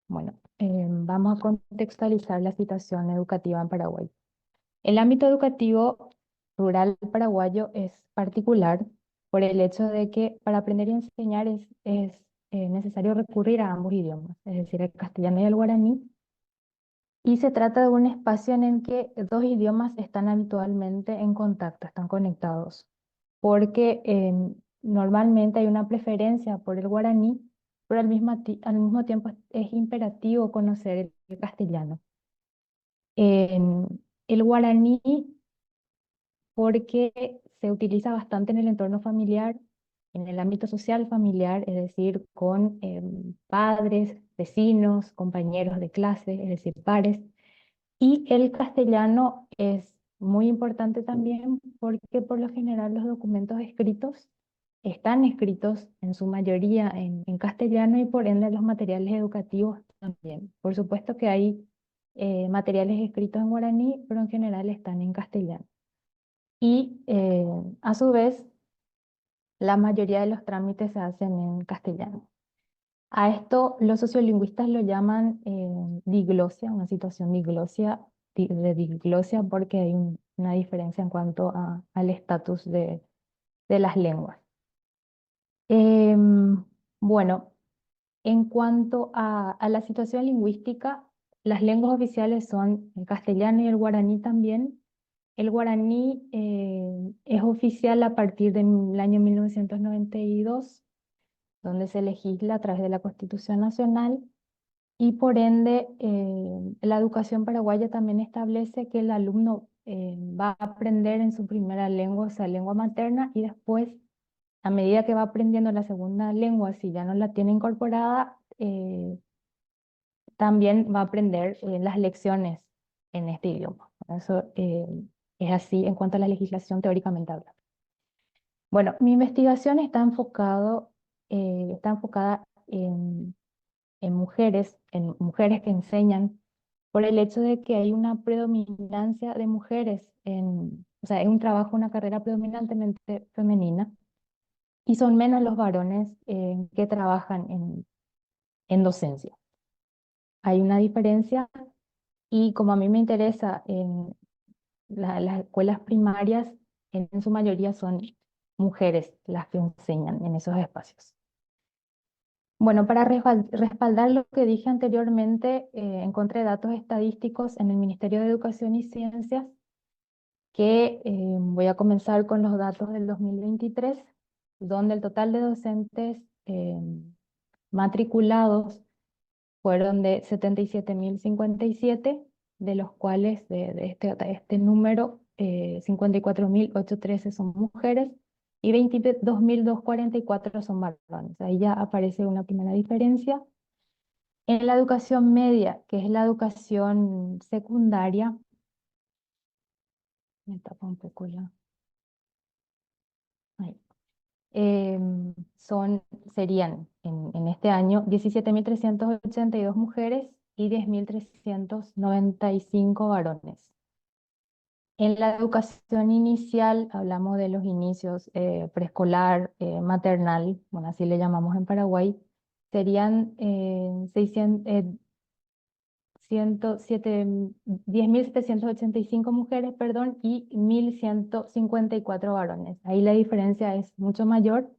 Speaker 5: Bueno, vamos a contextualizar la situación educativa en Paraguay. El ámbito educativo rural paraguayo es particular por el hecho de que para aprender y enseñar es necesario recurrir a ambos idiomas, es decir, el castellano y el guaraní, y se trata de un espacio en el que dos idiomas están habitualmente en contacto, están conectados, porque normalmente hay una preferencia por el guaraní, pero al mismo tiempo es imperativo conocer el castellano. El guaraní porque se utiliza bastante en el entorno familiar, en el ámbito social familiar, es decir, con padres, vecinos, compañeros de clase, es decir, pares. Y el castellano es muy importante también porque por lo general los documentos escritos están escritos en su mayoría en castellano y por ende los materiales educativos también. Por supuesto que hay materiales escritos en guaraní, pero en general están en castellano. Y a su vez, la mayoría de los trámites se hacen en castellano. A esto los sociolingüistas lo llaman diglosia, una situación de diglosia porque hay una diferencia en cuanto al estatus de las lenguas. Bueno, en cuanto a la situación lingüística, las lenguas oficiales son el castellano y el guaraní también. El guaraní es oficial a partir del año 1992, donde se legisla a través de la Constitución Nacional y por ende la educación paraguaya también establece que el alumno va a aprender en su primera lengua, o sea, lengua materna, y después, a medida que va aprendiendo la segunda lengua, si ya no la tiene incorporada, también va a aprender las lecciones en este idioma. Eso es así en cuanto a la legislación teóricamente hablando. Bueno, mi investigación está enfocada en mujeres que enseñan, por el hecho de que hay una predominancia de mujeres o sea, es un trabajo, una carrera predominantemente femenina, y son menos los varones que trabajan en docencia. Hay una diferencia y como a mí me interesa en las escuelas primarias, en su mayoría son mujeres las que enseñan en esos espacios. Bueno, para respaldar lo que dije anteriormente, encontré datos estadísticos en el Ministerio de Educación y Ciencias, que voy a comenzar con los datos del 2023, donde el total de docentes matriculados fueron de 77.057, de los cuales de este número, 54.813 son mujeres y 22.244 son varones. Ahí ya aparece una primera diferencia. En la educación media, que es la educación secundaria, me tapa un poco la... ahí. Serían en este año 17.382 mujeres y 10.395 varones. En la educación inicial, hablamos de los inicios preescolar, maternal, bueno, así le llamamos en Paraguay, serían 10.785 mujeres, perdón, y 1.154 varones. Ahí la diferencia es mucho mayor.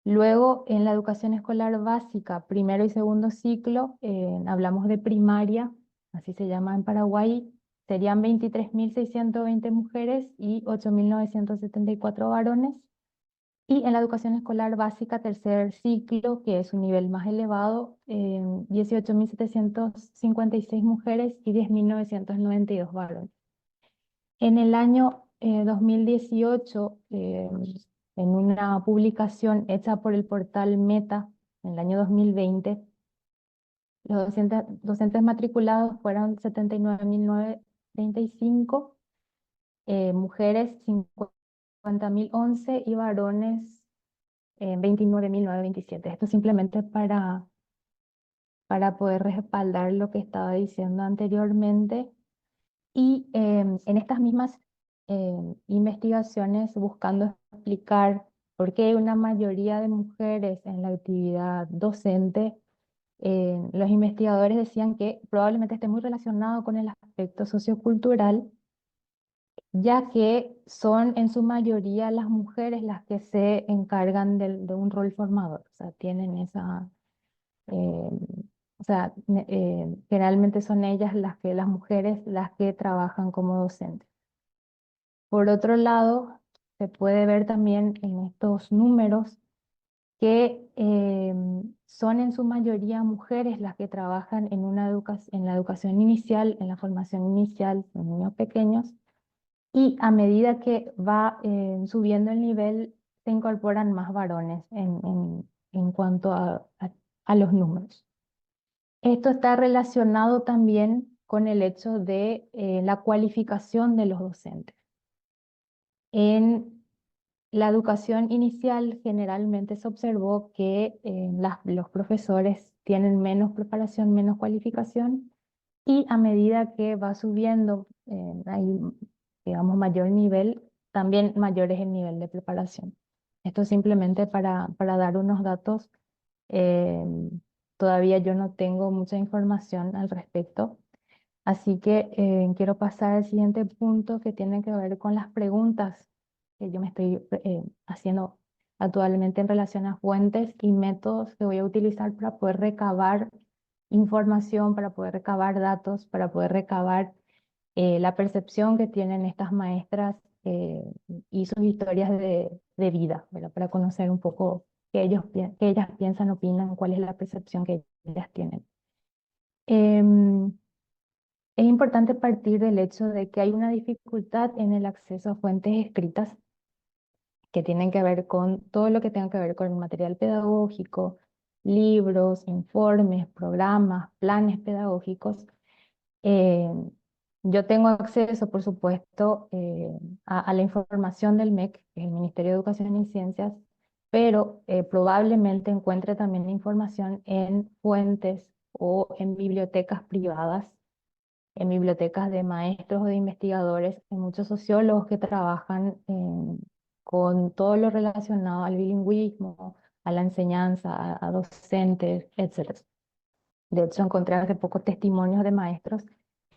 Speaker 5: Luego, en la educación escolar básica, primero y segundo ciclo, hablamos de primaria, así se llama en Paraguay, serían 23.620 mujeres y 8.974 varones. Y en la educación escolar básica, tercer ciclo, que es un nivel más elevado, 18.756 mujeres y 10.992 varones. En el año 2018, en una publicación hecha por el portal Meta, en el año 2020, los docentes matriculados fueron 79.935, mujeres 50.011 y varones 29.927. Esto simplemente para poder respaldar lo que estaba diciendo anteriormente. Y en estas mismas investigaciones, buscando explicar por qué hay una mayoría de mujeres en la actividad docente, los investigadores decían que probablemente esté muy relacionado con el aspecto sociocultural, ya que son en su mayoría las mujeres las que se encargan de un rol formador, o sea, tienen esa, o sea, generalmente son ellas las mujeres las que trabajan como docentes. Por otro lado, se puede ver también en estos números que son en su mayoría mujeres las que trabajan en la educación inicial, en la formación inicial de niños pequeños, y a medida que va subiendo el nivel, se incorporan más varones en cuanto a los números. Esto está relacionado también con el hecho de la cualificación de los docentes. En la educación inicial generalmente se observó que los profesores tienen menos preparación, menos cualificación, y a medida que va subiendo, hay, digamos, mayor nivel, también mayor es el nivel de preparación. Esto simplemente para dar unos datos. eh, Todavía yo no tengo mucha información al respecto, así que quiero pasar al siguiente punto, que tiene que ver con las preguntas que yo me estoy haciendo actualmente en relación a fuentes y métodos que voy a utilizar para poder recabar información, para poder recabar datos, para poder recabar la percepción que tienen estas maestras y sus historias de vida, ¿verdad? Para conocer un poco qué ellas piensan, opinan, cuál es la percepción que ellas tienen. Em, es importante partir del hecho de que hay una dificultad en el acceso a fuentes escritas que tienen que ver con todo lo que tenga que ver con el material pedagógico, libros, informes, programas, planes pedagógicos. Eh, yo tengo acceso, por supuesto, a la información del MEC, que es el Ministerio de Educación y Ciencias, pero probablemente encuentre también información en fuentes o en bibliotecas privadas, en bibliotecas de maestros o de investigadores. Hay muchos sociólogos que trabajan con todo lo relacionado al bilingüismo, a la enseñanza, a docentes, etc. De hecho, encontré hace poco testimonios de maestros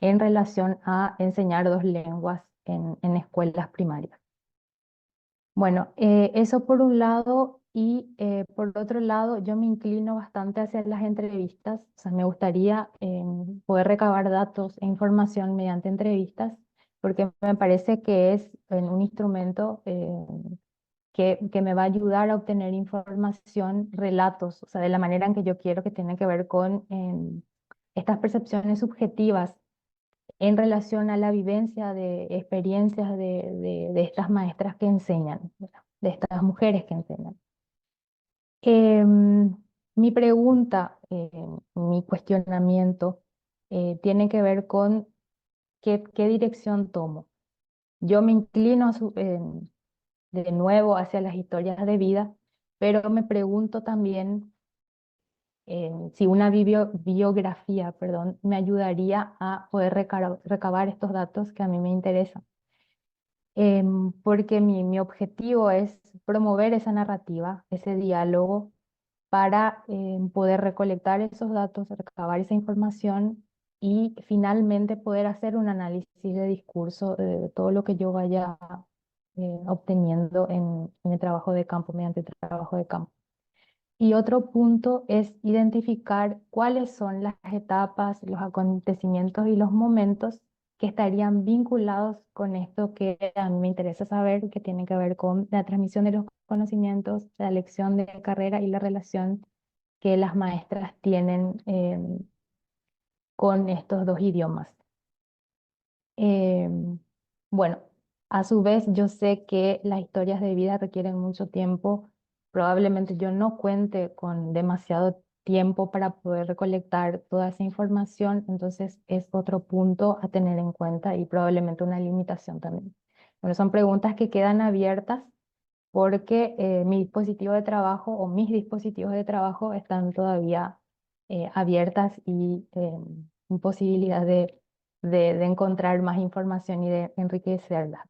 Speaker 5: en relación a enseñar dos lenguas en escuelas primarias. Bueno, eso por un lado, y por otro lado yo me inclino bastante hacia las entrevistas. O sea, me gustaría poder recabar datos e información mediante entrevistas, porque me parece que es un instrumento que me va a ayudar a obtener información, relatos, o sea, de la manera en que yo quiero, que tiene que ver con estas percepciones subjetivas en relación a la vivencia de experiencias de estas maestras que enseñan, ¿verdad? De estas mujeres que enseñan. Mi pregunta, mi cuestionamiento, tiene que ver con qué dirección tomo. Yo me inclino de nuevo hacia las historias de vida, pero me pregunto también si una biografía, perdón, me ayudaría a poder recabar estos datos que a mí me interesan. Porque mi objetivo es promover esa narrativa, ese diálogo, para poder recolectar esos datos, recabar esa información y finalmente poder hacer un análisis de discurso de todo lo que yo vaya obteniendo en el trabajo de campo, mediante el trabajo de campo. Y otro punto es identificar cuáles son las etapas, los acontecimientos y los momentos que estarían vinculados con esto que a mí me interesa saber, que tiene que ver con la transmisión de los conocimientos, la elección de carrera y la relación que las maestras tienen con estos dos idiomas. Bueno, a su vez yo sé que las historias de vida requieren mucho tiempo. Probablemente yo no cuente con demasiado tiempo para poder recolectar toda esa información, entonces es otro punto a tener en cuenta y probablemente una limitación también. Bueno, son preguntas que quedan abiertas porque mi dispositivo de trabajo o mis dispositivos de trabajo están todavía abiertas y en posibilidad de encontrar más información y de enriquecerla.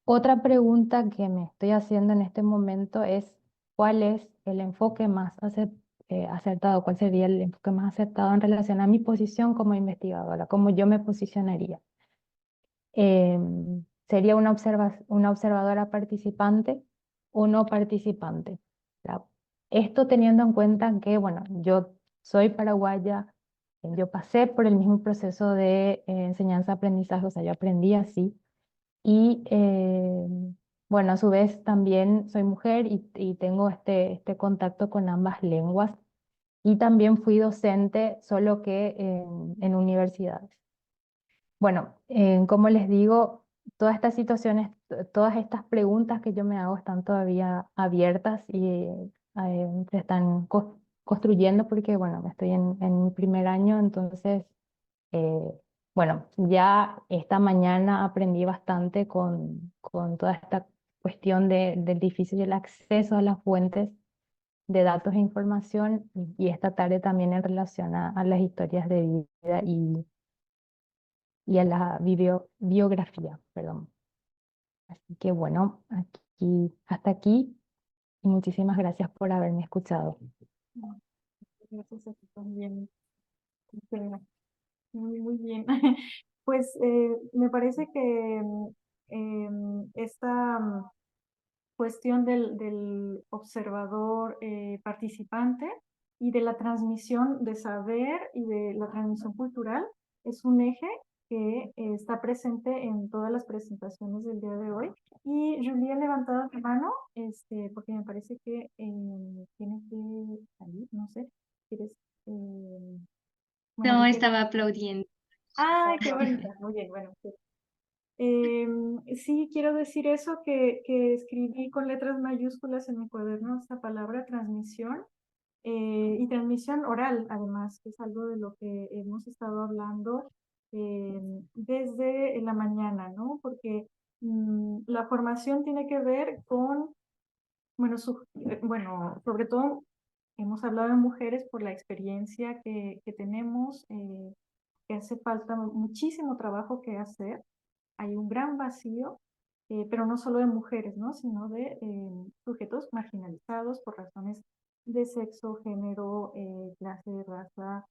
Speaker 5: Otra pregunta que me estoy haciendo en este momento es cuál es el enfoque más acertado, cuál sería el enfoque más acertado en relación a mi posición como investigadora, cómo yo me posicionaría. ¿Sería una observadora participante o no participante? ¿Ya? Esto teniendo en cuenta que, bueno, yo soy paraguaya, yo pasé por el mismo proceso de enseñanza-aprendizaje, o sea, yo aprendí así, y bueno, a su vez también soy mujer y tengo este contacto con ambas lenguas, y también fui docente, solo que en universidades. Bueno, como les digo, todas estas situaciones, todas estas preguntas que yo me hago están todavía abiertas y se están construyendo porque, bueno, estoy en mi primer año, entonces, eh, bueno, ya esta mañana aprendí bastante con toda esta cuestión del difícil acceso a las fuentes de datos e información y esta tarde también en relación a las historias de vida y a la biografía, perdón. Así que bueno, hasta aquí y muchísimas gracias por haberme escuchado.
Speaker 1: Gracias a ti también. Estela. Muy bien. Pues me parece que esta cuestión del observador participante y de la transmisión de saber y de la transmisión cultural es un eje que está presente en todas las presentaciones del día de hoy. Y Julie ha levantado la mano, porque me parece que tiene que salir, no sé, ¿quieres? Bueno,
Speaker 4: No,
Speaker 1: Riquelme.
Speaker 4: estaba aplaudiendo.
Speaker 1: Ay, qué bonita. Muy bien, bueno. Pues, sí, quiero decir eso, que escribí con letras mayúsculas en mi cuaderno esta palabra transmisión y transmisión oral, además, que es algo de lo que hemos estado hablando desde la mañana, ¿no? Porque la formación tiene que ver con, bueno, bueno, sobre todo hemos hablado de mujeres por la experiencia que tenemos, que hace falta muchísimo trabajo que hacer, hay un gran vacío, pero no solo de mujeres, ¿no? Sino de sujetos marginalizados por razones de sexo, género, clase, raza,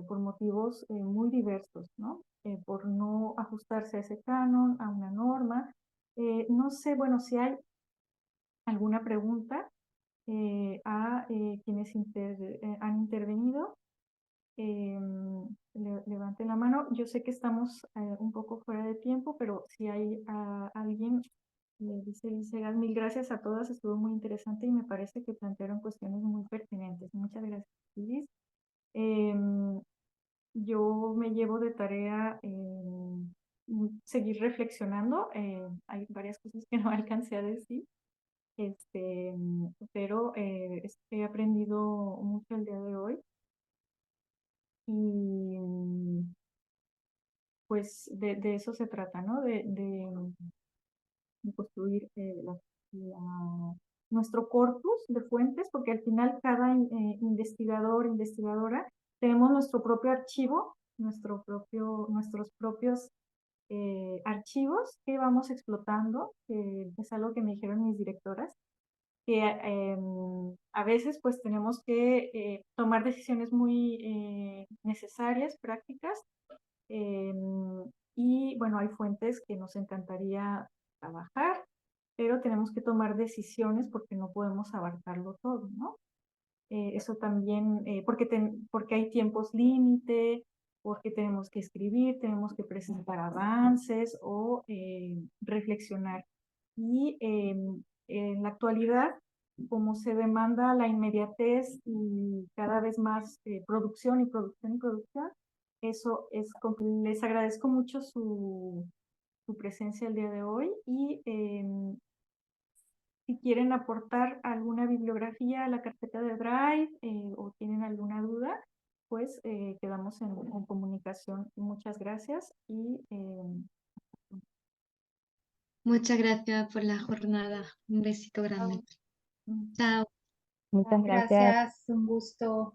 Speaker 1: por motivos muy diversos, ¿no? Por no ajustarse a ese canon, a una norma. No sé, bueno, si hay alguna pregunta a quienes han intervenido. Levanten la mano. Yo sé que estamos un poco fuera de tiempo, pero si hay alguien, dice Licegas, mil gracias a todas, estuvo muy interesante y me parece que plantearon cuestiones muy pertinentes. Muchas gracias, Liz. Yo me llevo de tarea seguir reflexionando. Hay varias cosas que no alcancé a decir. pero he aprendido mucho el día de hoy y pues de eso se trata, ¿no? De construir nuestro corpus de fuentes, porque al final cada investigador, investigadora, tenemos nuestro propio archivo, nuestros propios archivos que vamos explotando, es algo que me dijeron mis directoras, que a veces pues tenemos que tomar decisiones muy necesarias, prácticas, y bueno, hay fuentes que nos encantaría trabajar, pero tenemos que tomar decisiones porque no podemos abarcarlo todo, ¿no? Eso también, porque hay tiempos límite, porque tenemos que escribir, tenemos que presentar avances o reflexionar. Y en la actualidad, como se demanda la inmediatez y cada vez más producción y producción y producción, eso es, les agradezco mucho su presencia el día de hoy y si quieren aportar alguna bibliografía a la carpeta de Drive o tienen alguna duda, pues quedamos en comunicación. Muchas gracias y
Speaker 4: Muchas gracias por la jornada. Un besito grande.
Speaker 1: chao.
Speaker 4: Chao.
Speaker 5: Muchas gracias.
Speaker 2: Gracias, un gusto.